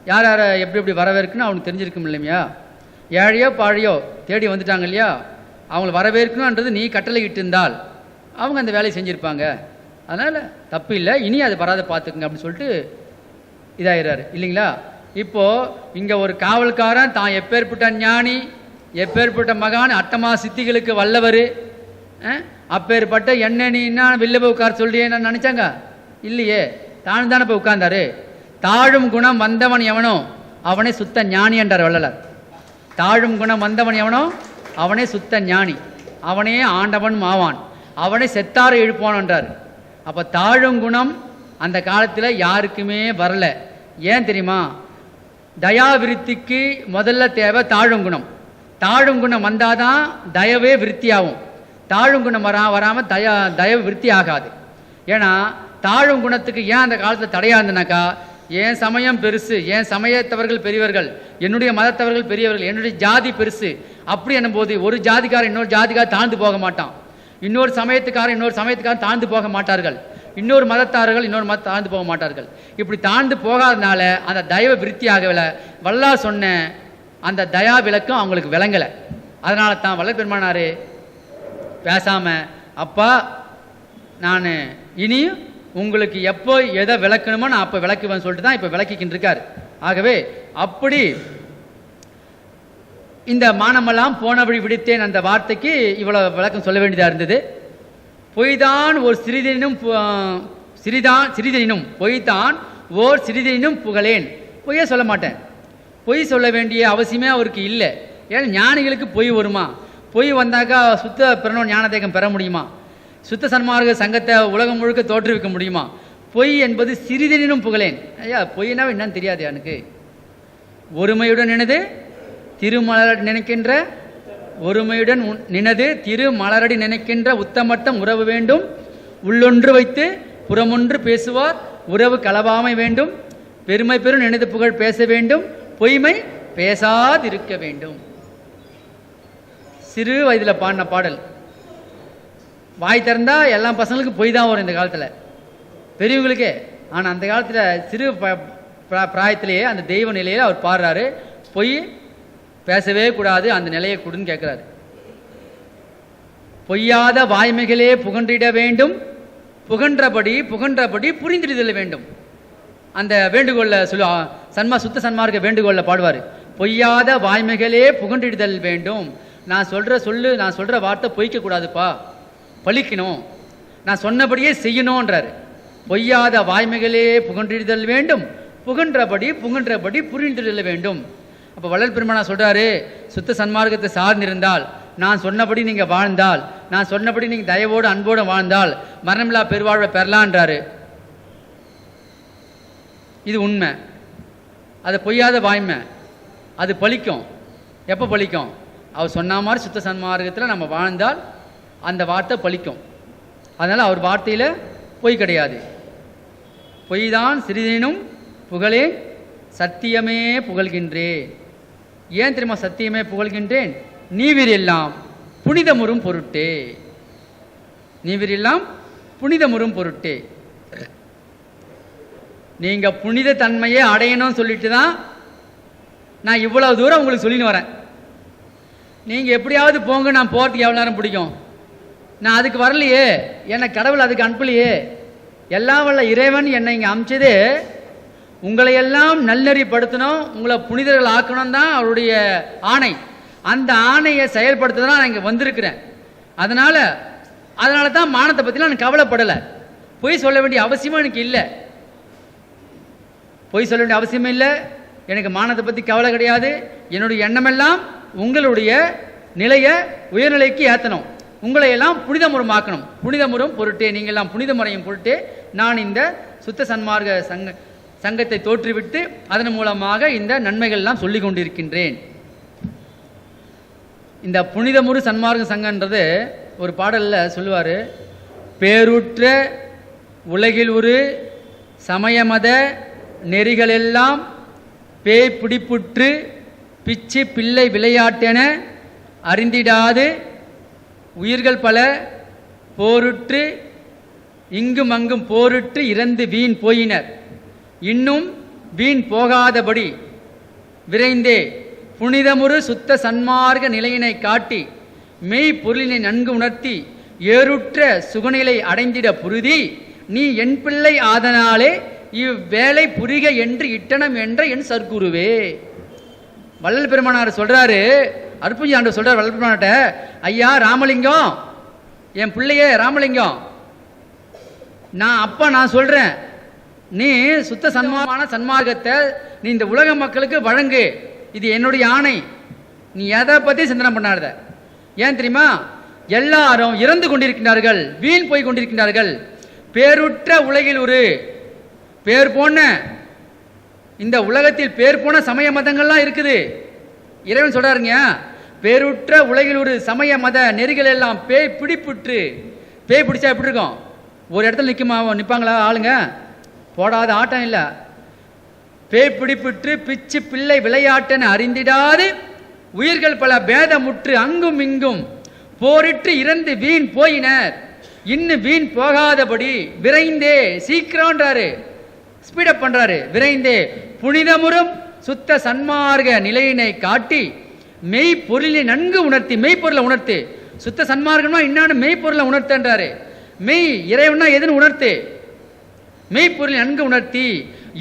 யார் யாரை எப்படி வரவேற்கணும் அவனுக்கு தெரிஞ்சிருக்கும் இல்லையா? ஏழையோ பாழையோ தேடி வந்துட்டாங்க இல்லையா, அவங்களை வரவேற்கணுன்றது நீ கட்டளை இட்டு இருந்தால் அவங்க அந்த வேலையை செஞ்சுருப்பாங்க. அதனால் தப்பு இல்லை, இனி அது வராத பார்த்துக்குங்க அப்படின்னு சொல்லிட்டு இதாகிறாரு இல்லைங்களா? இப்போது இங்கே ஒரு காவல்காரன் தான் எப்பேற்பட்ட ஞானி, எப்பேற்பட்ட மகான், அட்டமா சித்திகளுக்கு வல்லவர், அப்பேற்பட்ட என்னன்னா வெளில போய் உட்கார சொல்லியே நான் நினச்சாங்க இல்லையே, தான் தானே போய் உட்கார்ந்தாரு. தாழும் குணம் வந்தவன் எவனோ அவனே சுத்த ஞானி என்றார் வள்ளலார். தாழும் குணம் வந்தவன் எவனோ அவனே சுத்த ஞானி, அவனே ஆண்டவன் ஆவான், அவனே செத்தாரை எழுப்பான் என்றார். அப்போ தாழும் குணம் அந்த காலத்தில் யாருக்குமே வரல. ஏன் தெரியுமா? தயாவிருத்திக்கு முதல்ல தேவை தாழும் குணம். தாழும் குணம் வந்தால் தான் தயவே விருத்தியாகும். தாழும் குணம் வராமல் தயவு விருத்தி ஆகாது. ஏன்னா தாழும் குணத்துக்கு ஏன் அந்த காலத்தில் தடையாக இருந்தனாக்கா, என் சமயம் பெருசு, என் சமயத்தவர்கள் பெரியவர்கள், என்னுடைய மதத்தவர்கள் பெரியவர்கள், என்னுடைய ஜாதி பெருசு அப்படி என்னும்போது ஒரு ஜாதிக்காரன் இன்னொரு ஜாதிக்காரன் தாழ்ந்து போக மாட்டான், இன்னொரு சமயத்துக்காரன் தாழ்ந்து போக மாட்டார்கள், இன்னொரு மதத்தார்கள் இன்னொரு மதம் தாழ்ந்து போக மாட்டார்கள். இப்படி தாழ்ந்து போகாதனால அந்த தயவு விருத்தி ஆகவில்லை. வள்ளலார் சொன்ன அந்த தயா விளக்கம் அவங்களுக்கு விளங்கலை. அதனால தான் வள்ளல் பெருமானார் பேசாமல், அப்பா நான் இனியும் உங்களுக்கு எப்போ எதை விளக்கணுமோ நான் அப்போ விளக்குவேன்னு சொல்லிட்டு தான் இப்போ விளக்கிக்கிட்டு இருக்கார். ஆகவே அப்படி இந்த மானமெல்லாம் போன வழி விடுத்தேன் அந்த வார்த்தைக்கு இவ்வளவு விளக்கம் சொல்ல வேண்டியதாக இருந்தது. பொய்தான் ஒரு சிறிதெனினும் பொய்தான் ஓர் சிறிதெனினும் புகழேன். பொய்யே சொல்ல மாட்டேன். பொய் சொல்ல வேண்டிய அவசியமே அவருக்கு இல்லை. ஏன்னா ஞானிகளுக்கு பொய் வருமா? பொய் வந்தாக்கா சுத்த பிறனோ ஞானதேகம் பெற முடியுமா? சுத்த சன்மார்க்க சங்கத்தை உலகம் முழுக்க தோற்றுவிக்க முடியுமா? பொய் என்பது சிறிதெனினும் புகழேன். ஐயா, பொய்னா என்னன்னு தெரியாது எனக்கு. ஒருமையுடன் நினது திருமலரடி நினைக்கின்ற ஒருமையுடன் நினது திருமலரடி நினைக்கின்ற உத்தமட்டம் உறவு வேண்டும். உள்ளொன்று வைத்து புறமொன்று பேசுவார் உறவு களவாமை வேண்டும். பெருமை பெரும் நினைது புகழ் பேச வேண்டும். பொய்மை பேசாதிருக்க வேண்டும். சிறு வயதில் பாடின பாடல். வாய் திறந்தா எல்லா பசங்களுக்கும் பொய் தான் வரும் இந்த காலத்தில், பெரியவங்களுக்கே. ஆனால் அந்த காலத்தில் சிறு பிராயத்திலேயே அந்த தெய்வ நிலையில் அவர் பாடுறாரு. பொய் பேசவே கூடாது, அந்த நிலையை கொடுன்னு கேட்குறாரு. பொய்யாத வாய்மைகளே புகன்றிட வேண்டும். புகன்றபடி புரிந்திடுதல் வேண்டும். அந்த வேண்டுகோளில் சுத்த சன்மார்க்க வேண்டுகோளில் பாடுவார். பொய்யாத வாய்மைகளே புகன்றிடுதல் வேண்டும். நான் சொல்கிற வார்த்தை பொய்க்கக்கூடாதுப்பா, பழிக்கணும், நான் சொன்னபடியே செய்யணுன்றார். பொய்யாத வாய்மைகளே புகன்றிடுதல் வேண்டும். புகன்றபடி புரிந்திடுதல் வேண்டும். அப்போ வள்ளல் பெருமானா சொல்கிறாரு, சுத்த சன்மார்க்கத்தை சார்ந்திருந்தால், நான் சொன்னபடி நீங்கள் வாழ்ந்தால், நான் சொன்னபடி நீங்கள் தயவோடு அன்போடு வாழ்ந்தால் மரணமில்லா பெருவாழ்வை பெறலான்றாரு. இது உண்மை. அது பொய்யாத வாய்மை. அது பலிக்கும். எப்போ பலிக்கும்? அவர் சொன்ன மாதிரி சுத்த சன்மார்க்கத்தில் நம்ம வாழ்ந்தால் அந்த வார்த்தை பலிக்கும். அதனால் அவர் வார்த்தையில் பொய் கிடையாது. பொய் தான் சிறிதெனினும் புகழேன், சத்தியமே புகழ்கின்றேன். ஏன் தெரியுமா சத்தியமே புகழ்கின்றேன்? நீவிரெல்லாம் புனிதமுறும் பொருட்டே. நீவிரெல்லாம் புனிதமுறும் பொருட்டே. நீங்கள் புனித தன்மையை அடையணும்னு சொல்லிட்டு தான் நான் இவ்வளவு தூரம் உங்களுக்கு சொல்லின்னு வரேன். நீங்கள் எப்படியாவது போங்க, நான் போகிறதுக்கு எவ்வளோ நேரம் பிடிக்கும்? நான் அதுக்கு வரலையே, என்னை கடவுள் அதுக்கு அனுப்பலையே. எல்லாம் வல்ல இறைவன் என்னை இங்கே அமிச்சது உங்களையெல்லாம் நல்நெறிப்படுத்தணும், உங்களை புனிதர்கள் ஆக்கணும் தான் அவருடைய ஆணை. அந்த ஆணையை செயல்படுத்த நான் இங்கே வந்திருக்கிறேன். அதனால தான் மானத்தை பற்றிலாம் நான் கவலைப்படலை. பொய் சொல்ல வேண்டிய அவசியமும் எனக்கு இல்லை. பொய் சொல்ல வேண்டிய அவசியமே இல்லை. எனக்கு மானத்தை பற்றி கவலை கிடையாது. என்னுடைய எண்ணமெல்லாம் உங்களுடைய நிலையை உயர்நிலைக்கு ஏற்றணும், உங்களையெல்லாம் புனிதமுறமாக்கணும். புனிதமுறும் பொருட்டே, நீங்கள்லாம் புனிதமுறையும் பொருட்டே நான் இந்த சுத்த சன்மார்க்க சங்கத்தை தோற்றுவிட்டு அதன் மூலமாக இந்த நன்மைகள்லாம் சொல்லி கொண்டிருக்கின்றேன். இந்த புனிதமுறு சன்மார்க்க சங்கன்றது ஒரு பாடலில் சொல்லுவார். பேருற்ற உலகில் ஒரு சமயமத நெறிகளெல்லாம் பேய் பிடிப்புற்று பிச்சு பிள்ளை விளையாட்டென அறிந்திடாது உயிர்கள் பல போருற்று இங்கும் அங்கும் போருற்று இறந்து வீண் போயினர். இன்னும் வீண் போகாதபடி விரைந்தே புனிதமுறு சுத்த சன்மார்க்க நிலையினை காட்டி மெய் பொருளினை நன்கு உணர்த்தி ஏறுற்ற சுகநிலை அடைந்திட புருதி நீ என் பிள்ளை ஆதனாலே இவ்வேளை புரிக என்று இட்டனம் என்ற என் சர்க்குருவே. வள்ளல் பெருமானார் சொல்றாரு, அற்புஜி ஆண்டு சொல்றார் வள்ளல் பெருமானார்ட்ட, ஐயா ராமலிங்கம், என் பிள்ளையே ராமலிங்கம், நான் சொல்றேன், நீ சுத்த சன்மார்க்கமான சன்மார்க்கத்தை நீ இந்த உலக மக்களுக்கு வழங்கு, இது என்னுடைய ஆணை. நீ எதை பத்தி சிந்தனை பண்ணாத. ஏன் தெரியுமா? எல்லாரும் இறந்து கொண்டிருக்கின்றார்கள், வீண் போய் கொண்டிருக்கின்றார்கள். பேருற்ற உலகில் ஒரு பேர் போன இந்த உலகத்தில் பேர் போன சமய மதங்கள்லாம் இருக்குது. இறைவன் சொல்றாருங்க, பேருற்ற உலகில் ஒரு சமய மத நெறிகள் எல்லாம் பேய் பிடிப்புற்று. பேய் பிடிச்சா எப்படி இருக்கும்? ஒரு இடத்துல நிற்பாங்களா ஆளுங்க? போடாத ஆட்டம் இல்லை. பேய் பிடிப்புற்று பிச்சு பிள்ளை விளையாட்டென அறிந்திடாது உயிர்கள் பல பேதமுற்று அங்கும் இங்கும் போரிட்டு இறந்து வீண் போயினர். இன்னும் வீண் போகாதபடி விரைந்தே, சீக்கிரம்ன்றாரு, ஸ்பீடப் பண்றாரு, விரைந்தே புனிதமுறும் சுத்த சன்மார்க்க நிலையினை காட்டி மெய்ப்பொருளை நன்கு உணர்த்தி, மெய்ப்பொருளை உணர்த்து. சுத்த சன்மார்க்கம்னா இன்னொன்று மெய்ப்பொருளை உணர்த்தன்றாரு. மெய் இறைவனா எதுன்னு உணர்த்து, மெய்ப்பொருளை நன்கு உணர்த்தி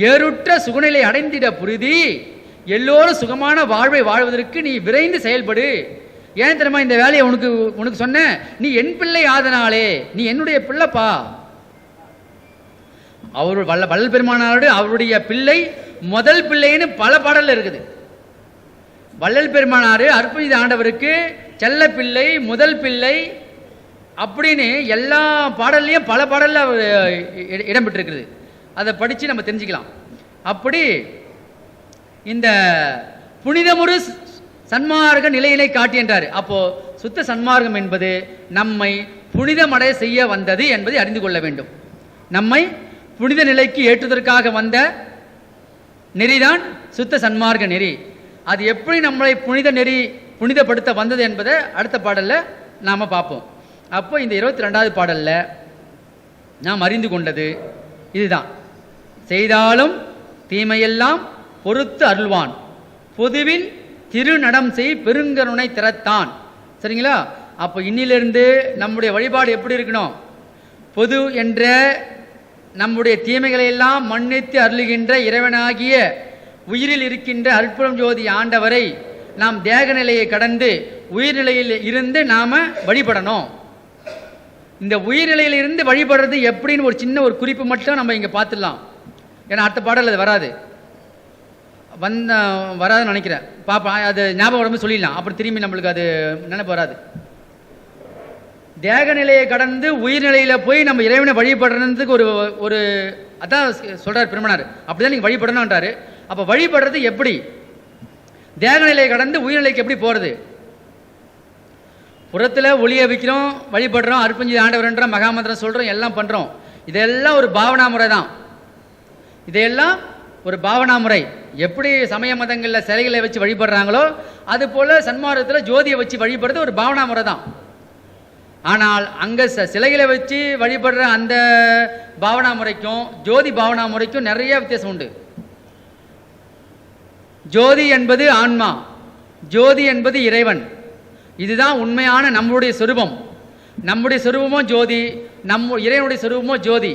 ஏறுற்ற சுகநிலை அடைந்திட புரிதி எல்லோரும் சுகமான வாழ்வை வாழ்வதற்கு நீ விரைந்து செயல்படு. ஏன் தெரியுமா இந்த வேலையை உனக்கு சொன்ன? நீ என் பிள்ளை ஆதனாலே, நீ என்னுடைய பிள்ளைப்பா. அவர் வள்ளல் பெருமானாரோடு அவருடைய பிள்ளை முதல் பிள்ளைன்னு பல பாடல்ல இருக்குது. வள்ளல் பெருமானாரு அற்புத ஆண்டவருக்கு செல்ல பிள்ளை, முதல் பிள்ளை அப்படின்னு எல்லா பாடல்லையும் பல பாடல்ல இடம்பெற்றிருக்கிறது. அதை படித்து நம்ம தெரிஞ்சுக்கலாம். அப்படி இந்த புனிதமுறு சன்மார்க்க நிலையினை காட்டின்றார். அப்போ சுத்த சன்மார்க்கம் என்பது நம்மை புனிதமடைய செய்ய வந்தது என்பதை அறிந்து கொள்ள வேண்டும். நம்மை புனித நிலைக்கு ஏற்றுவதற்காக வந்த நெறிதான் சுத்த சன்மார்க்க நெறி. அது எப்படி நம்மளை புனிதப்படுத்த வந்தது என்பதை அடுத்த பாடல்ல நாம பார்ப்போம். அப்போ இந்த 22வது பாடல்ல நாம் அறிந்து கொண்டது இதுதான். செய்தாலும் தீமையெல்லாம் பொறுத்து அருள்வான், பொதுவில் திருநடம் செய் பெருங்கருணை திறத்தான். சரிங்களா? அப்போ இன்னிலிருந்து நம்முடைய வழிபாடு எப்படி இருக்கணும்? பொது என்ற நம்முடைய தீமைகளை எல்லாம் மன்னித்து அருளுகின்ற இறைவனாகிய உயிரில் இருக்கின்ற அற்புதம் ஜோதி ஆண்டவரை நாம் தேக நிலையை கடந்து உயிர்நிலையில் இருந்து நாம வழிபடணும். இந்த உயிர்நிலையில் இருந்து வழிபடுறது எப்படின்னு ஒரு சின்ன ஒரு குறிப்பு மட்டும் நம்ம இங்க பார்த்துடலாம். ஏன்னா அடுத்த பாடல் அது வராதுன்னு நினைக்கிறேன். பாப்பா அது ஞாபகம் உடம்பு சொல்லிடலாம். அப்புறம் திரும்பி நம்மளுக்கு அது நினைப்பு வராது. தேக நிலையை கடந்து உயிர்நிலையில போய் நம்ம இறைவனை வழிபடுறதுக்கு ஒரு அதான் சொல்றாரு பெருமனார். அப்படிதான் நீங்க வழிபடணும்ன்றாரு. அப்ப வழிபடுறது எப்படி? தேக நிலையை கடந்து உயிர்நிலைக்கு எப்படி போறது? புறத்துல ஒளியை வைக்கிறோம், வழிபடுறோம், அற்புஞ்சு ஆண்டவர்ன்றோம், மகாமந்திரம் சொல்றோம், எல்லாம் பண்றோம். இதெல்லாம் ஒரு பாவனா முறை தான். இதையெல்லாம் ஒரு பாவனா முறை. எப்படி சமய மதங்களில் சிலைகளை வச்சு வழிபடுறாங்களோ அது போல சன்மார்க்கத்தில் ஜோதியை வச்சு வழிபடுறது ஒரு பாவனா முறை தான். ஆனால் அங்க சிலைகளை வச்சு வழிபடுற அந்த பாவனா முறைக்கும் ஜோதி பாவனா முறைக்கும் நிறைய வித்தியாசம் உண்டு. ஜோதி என்பது ஆன்மா, ஜோதி என்பது இறைவன். இதுதான் உண்மையான நம்முடைய சொரூபம். நம்முடைய சொரூபமோ ஜோதி, இறைவனுடைய சொரூபமோ ஜோதி.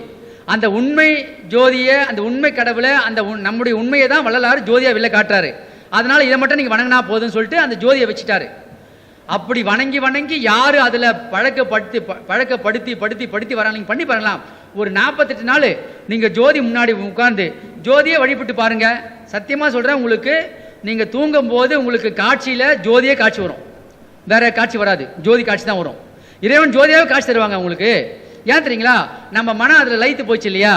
அந்த உண்மை ஜோதியை, அந்த உண்மை கடவுளை, அந்த நம்முடைய உண்மையை தான் வள்ளலார் ஜோதியா வெளில காட்டுறாரு. அதனால இதை மட்டும் நீங்க வணங்கினா போதும்னு சொல்லிட்டு அந்த ஜோதியை வச்சுட்டாரு. அப்படி வணங்கி வணங்கி யாரு அதுல பழக்கப்படுத்தி வராங்க. நீங்க பண்ணி பாருங்களாம். ஒரு 48 நாள் நீங்க ஜோதி முன்னாடி உட்கார்ந்து ஜோதியை வழிபட்டு பாருங்க. சத்தியமா சொல்றேன், உங்களுக்கு நீங்க தூங்கும் போது உங்களுக்கு காட்சியில ஜோதியே காட்சி வரும், வேற காட்சி வராது. ஜோதி காட்சி தான் வரும். இறைவன் ஜோதியாவே காட்சி தருவாங்க உங்களுக்கு. ஏன் தெரியுங்களா? நம்ம மனம் அதுல லயித்து போச்சு இல்லையா?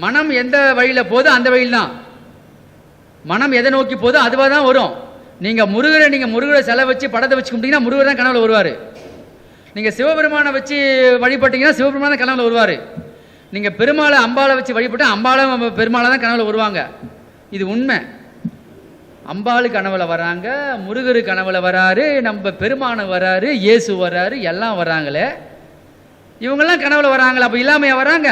மனம் எந்த வழியில போதோ அந்த வழியில் தான். மனம் எதை நோக்கி போதோ அதுவாக தான் வரும். நீங்க முருகரை சிலை வச்சு படத்தை வச்சு கும்பிட்டீங்கன்னா முருகர் தான் கனவுல வருவாரு. நீங்க சிவபெருமானை வச்சு வழிபட்டீங்கன்னா சிவபெருமான தான் கனவுல வருவாரு. நீங்க பெருமாளை அம்பாளை வச்சு வழிபட்டு அம்பாளும் பெருமாளை தான் கனவுல வருவாங்க. இது உண்மை. அம்பாளு கனவுல வராங்க, முருகரு கனவுல வராரு, நம்ம பெருமானை வராரு, இயேசு வராரு, எல்லாம் வராங்களே. இவங்கெல்லாம் கனவுல வராங்களா? அப்ப இல்லாமையா வராங்க?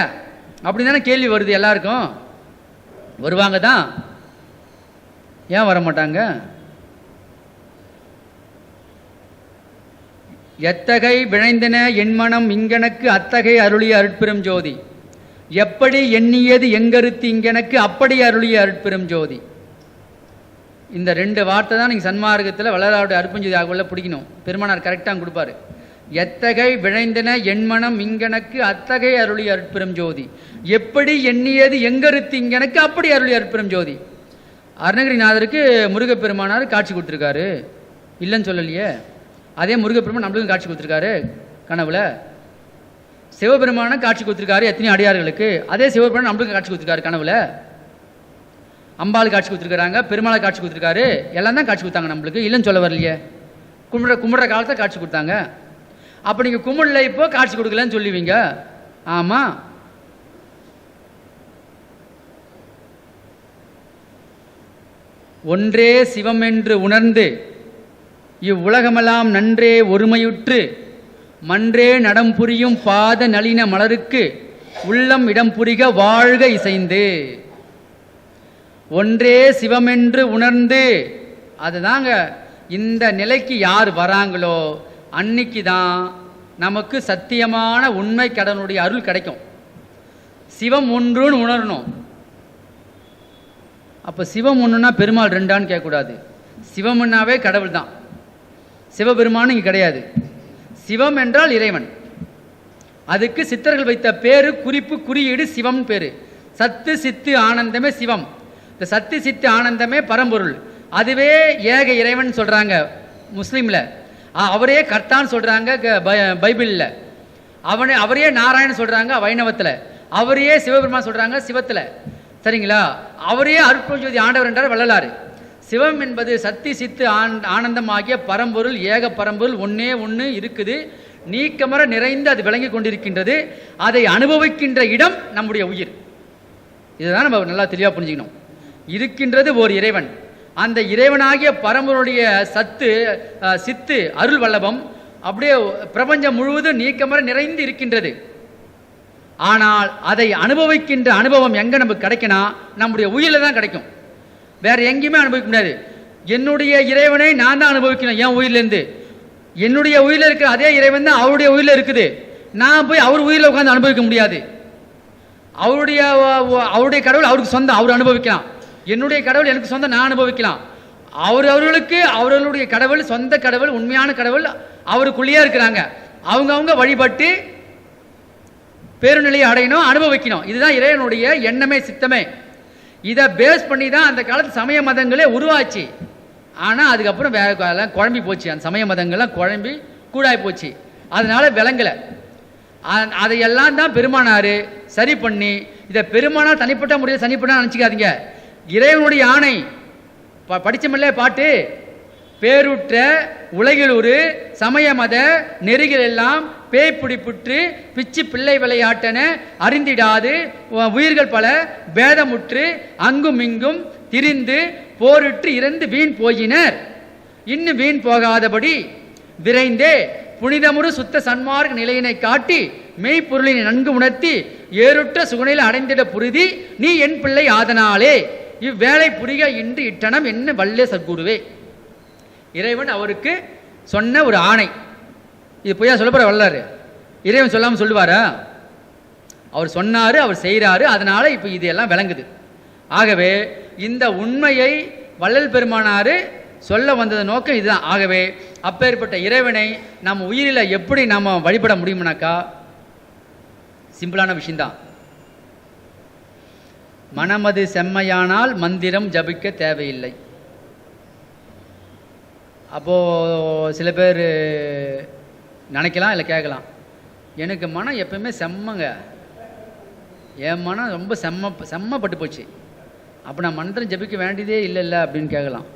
அப்படின்னு தானே கேள்வி வருது எல்லாருக்கும். வருவாங்க தான், ஏன் வர மாட்டாங்க? எத்தகை விழைந்தன என்மனம் இங்கனக்கு அத்தகை அருளிய அருட்பெரும் ஜோதி, எப்படி எண்ணியது எங்கருத்து இங்கனக்கு அப்படி அருளிய அருட்பெரும் ஜோதி. இந்த 2 வார்த்தை தான் நீங்கள் சன்மார்க்கத்தில் வள்ளலாருடைய அருட்பெருஞ்சோதி ஆகல பிடிக்கணும். பெருமானார் கரெக்டாக கொடுப்பாரு. எத்தகை விழைந்தன என்மனம் இங்கனக்கு அத்தகை அருளிய அருட்பெரும் ஜோதி, எப்படி எண்ணியது எங்கருத்து இங்கனக்கு அப்படி அருளிய அருட்பெரும் ஜோதி. அருணகிரிநாதருக்கு முருகப்பெருமானார் காட்சி கொடுத்துருக்காரு, இல்லைன்னு சொல்லலையே. அதே முருகப்பெருமான் நம்மளுக்கும் காட்சி கொடுத்துருக்காரு கனவுல. சிவபெருமான காட்சி கொடுத்துருக்காரு எத்தனையோ அடியார்களுக்கு. அதே சிவபெருமான் நம்மளுக்கு காட்சி கொடுத்துருக்காரு கனவுல. அம்பாள் காட்சி கொடுத்துருக்காங்க, பெருமாளை காட்சி கொடுத்துருக்காரு, எல்லாம் தான் காட்சி கொடுத்தாங்க நம்மளுக்கு, இல்லைன்னு சொல்ல வரலையே. கும்பிடுற காலத்தை காட்சி கொடுத்தாங்க. அப்போ நீங்கள் கும்பிடல, இப்போ காட்சி கொடுக்கலன்னு சொல்லுவீங்க. ஆமாம், ஒன்றே சிவம் என்று உணர்ந்து இவ்வுலகமெல்லாம் நன்றே ஒருமையுற்று மன்றே நடம் புரியும் பாத நளின மலருக்கு உள்ளம் இடம் புரிக வாழ்க இசைந்து. ஒன்றே சிவமென்று உணர்ந்து, அதுதாங்க இந்த நிலைக்கு யார் வராங்களோ அன்னைக்கு தான் நமக்கு சத்தியமான உண்மை கடனுடைய அருள் கிடைக்கும். சிவம் ஒன்றுன்னு உணரணும். அப்போ சிவம் ஒன்றுனா பெருமாள் ரெண்டான்னு கேட்கக்கூடாது. சிவம்னாவே கடவுள் தான், சிவபெருமானும் இங்கே கிடையாது. சிவம் என்றால் இறைவன். அதுக்கு சித்தர்கள் வைத்த பேரு, குறிப்பு, குறியீடு சிவம் பேரு. சத்து சித்து ஆனந்தமே சிவம். இந்த சத்து சித்து ஆனந்தமே பரம்பொருள். அதுவே ஏக இறைவன் சொல்றாங்க முஸ்லீம்ல. அவரே கர்த்தான்னு சொல்றாங்க பைபிளில். அவரையே நாராயணன் சொல்றாங்க வைணவத்தில். அவரையே சிவபெருமான் சொல்றாங்க சிவத்தில். சரிங்களா? அவரையே அருட்பெருஞ்சோதி ஆண்டவர் என்றார் வள்ளலாறு. சிவம் என்பது சத்தி சித்து ஆனந்தம் ஆகிய பரம்பொருள், ஏக பரம்பொருள் ஒன்னே ஒன்று இருக்குது, நீக்கமர நிறைந்து அது விளங்கி கொண்டிருக்கின்றது. அதை அனுபவிக்கின்ற இடம் நம்முடைய உயிர். இதுதான் நம்ம நல்லா தெளிவாக புரிஞ்சுக்கணும். இருக்கின்றது ஓர் இறைவன். அந்த இறைவனாகிய பரம்பொருளுடைய சத்து சித்து அருள் வல்லபம் அப்படியே பிரபஞ்சம் முழுவதும் நீக்கமர நிறைந்து இருக்கின்றது. ஆனால் அதை அனுபவிக்கின்ற அனுபவம் எங்க நமக்கு கிடைக்கணும்? நம்முடைய உயிரில தான் கிடைக்கும். வேற எங்கேயுமே அனுபவிக்க முடியாது. என்னுடைய இறைவனை நான் தான் அனுபவிக்கணும் என் உயிரிலேருந்து. என்னுடைய உயிரில் இருக்கிற அதே இறைவன் தான் அவருடைய உயிரில் இருக்குது. நான் போய் அவர் உயிரில் உட்காந்து அனுபவிக்க முடியாது. அவருடைய கடவுள் அவருக்கு சொந்தம், அவர் அனுபவிக்கலாம். என்னுடைய கடவுள் எனக்கு சொந்தம், நான் அனுபவிக்கலாம். அவர்களுக்கு அவர்களுடைய கடவுள் சொந்த கடவுள், உண்மையான கடவுள் அவருக்குள்ளேயே இருக்கிறாங்க. அவங்க வழிபட்டு பேருநிலையை அடையணும், அனுபவிக்கணும். இதுதான் இறைவனுடைய எண்ணமே, சித்தமே. இதை பேஸ் பண்ணி தான் அந்த காலத்து சமய மதங்களே உருவாச்சு. ஆனால் அதுக்கப்புறம் வேற குழம்பி போச்சு. அந்த சமய மதங்கள்லாம் குழம்பி கூடாய் போச்சு. அதனால விளங்கலை. அதையெல்லாம் தான் பெருமானார் சரி பண்ணி, இதை பெருமானார் தனிப்பட்ட முறையில் தனிப்பட்ட நினச்சிக்காதீங்க. இறைவனுடைய ஆணை படிச்சமில்ல பாட்டு. பேருற்ற உலகில் ஒரு சமய மத நெறிகள் எல்லாம் பேய்பிடிப்புற்று பிச்சு பிள்ளை விளையாட்டன அறிந்திடாது உயிர்கள் பல பேதமுற்று அங்கும் இங்கும் திரிந்து போரிட்டு இறந்து வீண் போயினர். இன்னும் வீண் போகாதபடி விரைந்தே புனிதமுறு சுத்த சன்மார்க்க நிலையினை காட்டி மெய்ப்பொருளினை நன்கு உணர்த்தி ஏறுற்ற சுகுணையில் அடைந்திட புரிதி நீ என் பிள்ளை ஆதனாலே இவ்வேளை புரிக இன்று இட்டனம் என்ன வல்லே சத்குருவே. இறைவன் அவருக்கு சொன்ன ஒரு ஆணை. இது பொய்யா சொல்ல போற வல்லாரு? இறைவன் சொல்லாமல் சொல்லுவாரா? அவர் சொன்னாரு, அவர் செய்கிறாரு. அதனால இப்போ இது எல்லாம் விளங்குது. ஆகவே இந்த உண்மையை வள்ளல் பெருமானாரு சொல்ல வந்தது நோக்கம் இதுதான். ஆகவே அப்பேற்பட்ட இறைவனை நம்ம உயிரில் எப்படி நாம் வழிபட முடியும்னாக்கா சிம்பிளான விஷயம்தான். மனமது செம்மையானால் மந்திரம் ஜபிக்க தேவையில்லை. அப்போது சில பேர் நினைக்கலாம், இல்லை கேட்கலாம், எனக்கு மனம் எப்பவுமே செம்மங்க, என் மனம் ரொம்ப செம்மப்பட்டு போச்சு, அப்போ நான் மந்திரம் ஜபிக்க வேண்டியதே இல்லைல்ல அப்படின்னு கேட்கலாம்.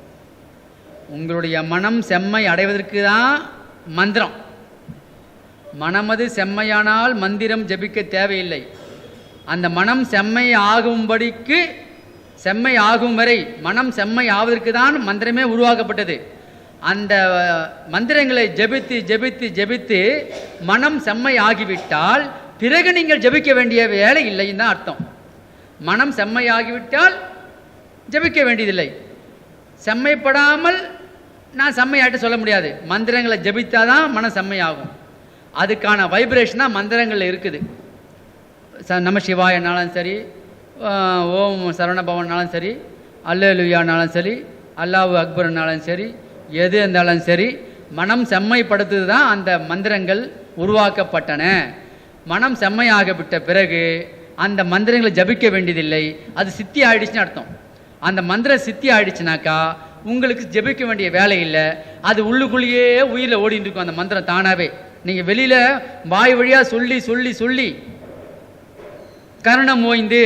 உங்களுடைய மனம் செம்மை அடைவதற்கு தான் மந்திரம். மனமது செம்மையானால் மந்திரம் ஜபிக்க தேவையில்லை. அந்த மனம் செம்மை ஆகும்படிக்கு, செம்மை ஆகும் வரை மனம் செம்மை ஆவதற்கு தான் மந்திரமே உருவாக்கப்பட்டது. அந்த மந்திரங்களை ஜபித்து ஜபித்து ஜபித்து மனம் செம்மை ஆகிவிட்டால் பிறகு நீங்கள் ஜபிக்க வேண்டிய வேலை இல்லைன்னு தான் அர்த்தம். மனம் செம்மை ஆகிவிட்டால் ஜபிக்க வேண்டியதில்லை. செம்மைப்படாமல் நான் செம்மையாட்டு சொல்ல முடியாது. மந்திரங்களை ஜபித்தாதான் மனம் செம்மையாகும். அதுக்கான வைப்ரேஷன் தான் மந்திரங்களில் இருக்குது. நம சிவாயனாலும் சரி, ஓம் சரவணபவனாலும் சரி, அல்லேலூயானாலும் சரி, அல்லாஹு அக்பர்னாலும் சரி, எது இருந்தாலும் சரி, மனம் செம்மைப்படுத்துது தான் அந்த மந்திரங்கள் உருவாக்கப்பட்டன. மனம் செம்மையாகப்பட்ட பிறகு அந்த மந்திரங்களை ஜபிக்க வேண்டியதில்லை. அது சித்தி ஆயிடுச்சுன்னு அர்த்தம். அந்த மந்திரம் சித்தி ஆயிடுச்சுனாக்கா உங்களுக்கு ஜபிக்க வேண்டிய வேலை இல்லை. அது உள்ளுக்குள்ளேயே உயிரில் ஓடிட்டு இருக்கும் அந்த மந்திரம் தானாகவே. நீங்கள் வெளியில் வாய் வழியாக சொல்லி சொல்லி சொல்லி கருணம் ஓய்ந்து,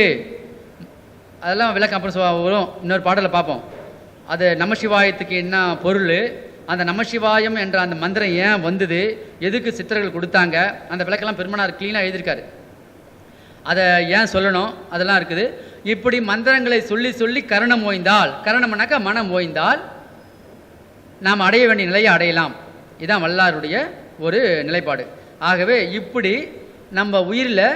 அதெல்லாம் விளக்கம் அப்புறம் வரும், இன்னொரு பாடலில் பார்ப்போம். அது நமசிவாயத்துக்கு என்ன பொருள், அந்த நமசிவாயம் என்ற அந்த மந்திரம் ஏன் வந்தது, எதுக்கு சித்தர்கள் கொடுத்தாங்க, அந்த விளக்கெல்லாம் பெருமானார் கிளீனாக எழுதியிருக்காரு. அதை ஏன் சொல்லணும், அதெல்லாம் இருக்குது. இப்படி மந்திரங்களை சொல்லி சொல்லி கருணம் ஓய்ந்தால், கருணம்னாக்கா மனம் ஓய்ந்தால் நாம் அடைய வேண்டிய நிலையை அடையலாம். இதுதான் வல்லாருடைய ஒரு நிலைப்பாடு. ஆகவே இப்படி நம்ம உயிரில்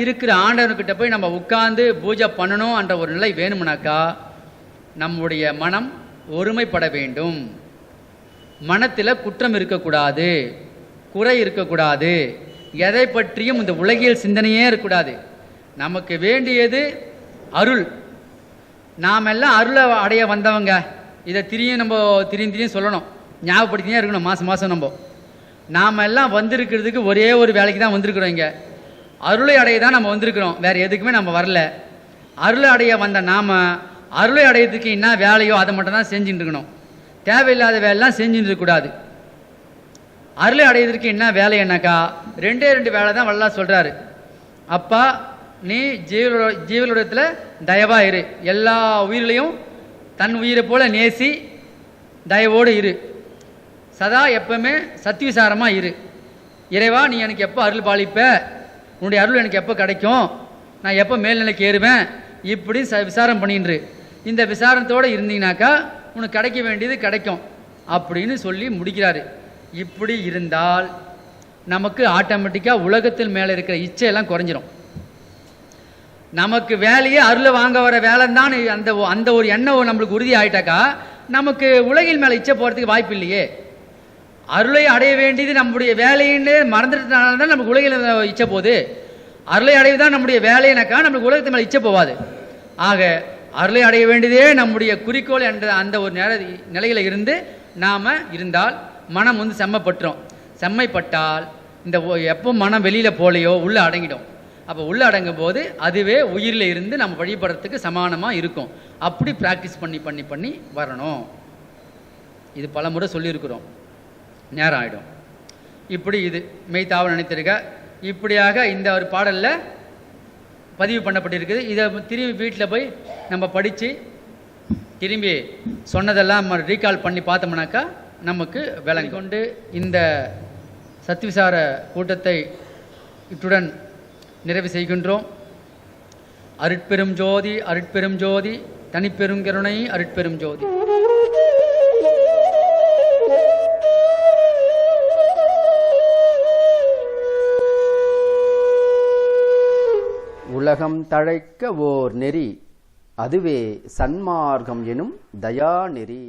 இருக்கிற ஆண்டவர்கிட்ட போய் நம்ம உட்கார்ந்து பூஜை பண்ணணும் என்ற ஒரு நிலை வேணும்னாக்கா நம்முடைய மனம் ஒருமைப்பட வேண்டும். மனத்தில் குற்றம் இருக்கக்கூடாது, குறை இருக்கக்கூடாது, எதை பற்றியும் இந்த உலகியல் சிந்தனையே இருக்கக்கூடாது. நமக்கு வேண்டியது அருள். நாம் எல்லாம் அருளை அடைய வந்தவங்க. இதை திரியும் சொல்லணும், ஞாபகப்படுத்தினே இருக்கணும் மாதம் மாதம். நாம் எல்லாம் வந்திருக்கிறதுக்கு ஒரே ஒரு வேலைக்கு தான் வந்திருக்கிறோம். இங்கே அருளை அடைய தான் நம்ம வந்திருக்கிறோம், வேறு எதுக்குமே நம்ம வரல. அருளை அடைய வந்த நாம் அருளை அடையிறதுக்கு என்ன வேலையோ அதை மட்டும் தான் செஞ்சுட்டு இருக்கணும், தேவையில்லாத வேலைலாம் செஞ்சுட்டு இருக்கக்கூடாது. அருளை அடையிறதுக்கு என்ன வேலைன்னாக்கா ரெண்டே வேலை தான் வள்ளலார் சொல்கிறாரு. அப்பா, நீ ஜீவலோகத்தில் தயவாக இரு, எல்லா உயிர்களையும் தன் உயிரை போல நேசி தயவோடு இரு, சதா எப்பவுமே சத்திவிசாரமாக இரு. இறைவா, நீ எனக்கு எப்போ அருள் பாலிப்ப, உன்னுடைய அருள் எனக்கு எப்போ கிடைக்கும், நான் எப்போ மேல்நிலைக்கு ஏறுவேன், இப்படி விசாரம் பண்ணின்று. இந்த விசாரணத்தோடு இருந்தீங்கனாக்கா உனக்கு கிடைக்க வேண்டியது கிடைக்கும் அப்படின்னு சொல்லி முடிக்கிறாரு. இப்படி இருந்தால் நமக்கு ஆட்டோமேட்டிக்காக உலகத்தில் மேலே இருக்கிற இச்சையெல்லாம் குறைஞ்சிரும். நமக்கு வேலையே அருளை வாங்க வர வேலை தான் அந்த ஒரு எண்ணம் நம்மளுக்கு உறுதி ஆகிட்டாக்கா நமக்கு உலகில் மேலே இச்சை போகிறதுக்கு வாய்ப்பு இல்லையே. அருளை அடைய வேண்டியது நம்முடைய வேலைன்னு மறந்துட்டனால தான் நமக்கு உலகில் இச்சை போகுது. அருளை அடைவு தான் நம்முடைய வேலைனாக்கா நம்மளுக்கு உலகத்து மேலே இச்சை போகாது. ஆக அருளை அடைய வேண்டியதே நம்முடைய குறிக்கோள் என்ற அந்த ஒரு நிலையில் இருந்து நாம் இருந்தால் மனம் செம்மைப்பட்டுரும். செம்மைப்பட்டால் இந்த எப்போ மனம் வெளியில் போலையோ உள்ளே அடங்கிடும். அப்போ உள்ளே அடங்கும் போது அதுவே உயிரில் இருந்து நம்ம வழிபடுறதுக்கு சமானமாக இருக்கும். அப்படி ப்ராக்டிஸ் பண்ணி பண்ணி பண்ணி வரணும். இது பல முறை சொல்லியிருக்கிறோம், நேரம் ஆகிடும். இப்படி இது மெய்த்தாவ நினைத்திருக்க. இப்படியாக இந்த ஒரு பாடலில் பதிவு பண்ணப்பட்டிருக்குது. இதை திரும்பி வீட்டில் போய் நம்ம படித்து திரும்பி சொன்னதெல்லாம் ரீகால் பண்ணி பார்த்தோம்னாக்கா நமக்கு விளங்கி கொண்டு இந்த சத்விசார கூட்டத்தை இத்துடன் நிறைவு செய்கின்றோம். அருட்பெரும் ஜோதி, அருட்பெரும் ஜோதி, தனிப்பெரும் கருணை, அருட்பெரும் ஜோதி. உலகம் தழைக்க ஓர் நெறி, அதுவே சன்மார்க்கம் எனும் தயா நெறி.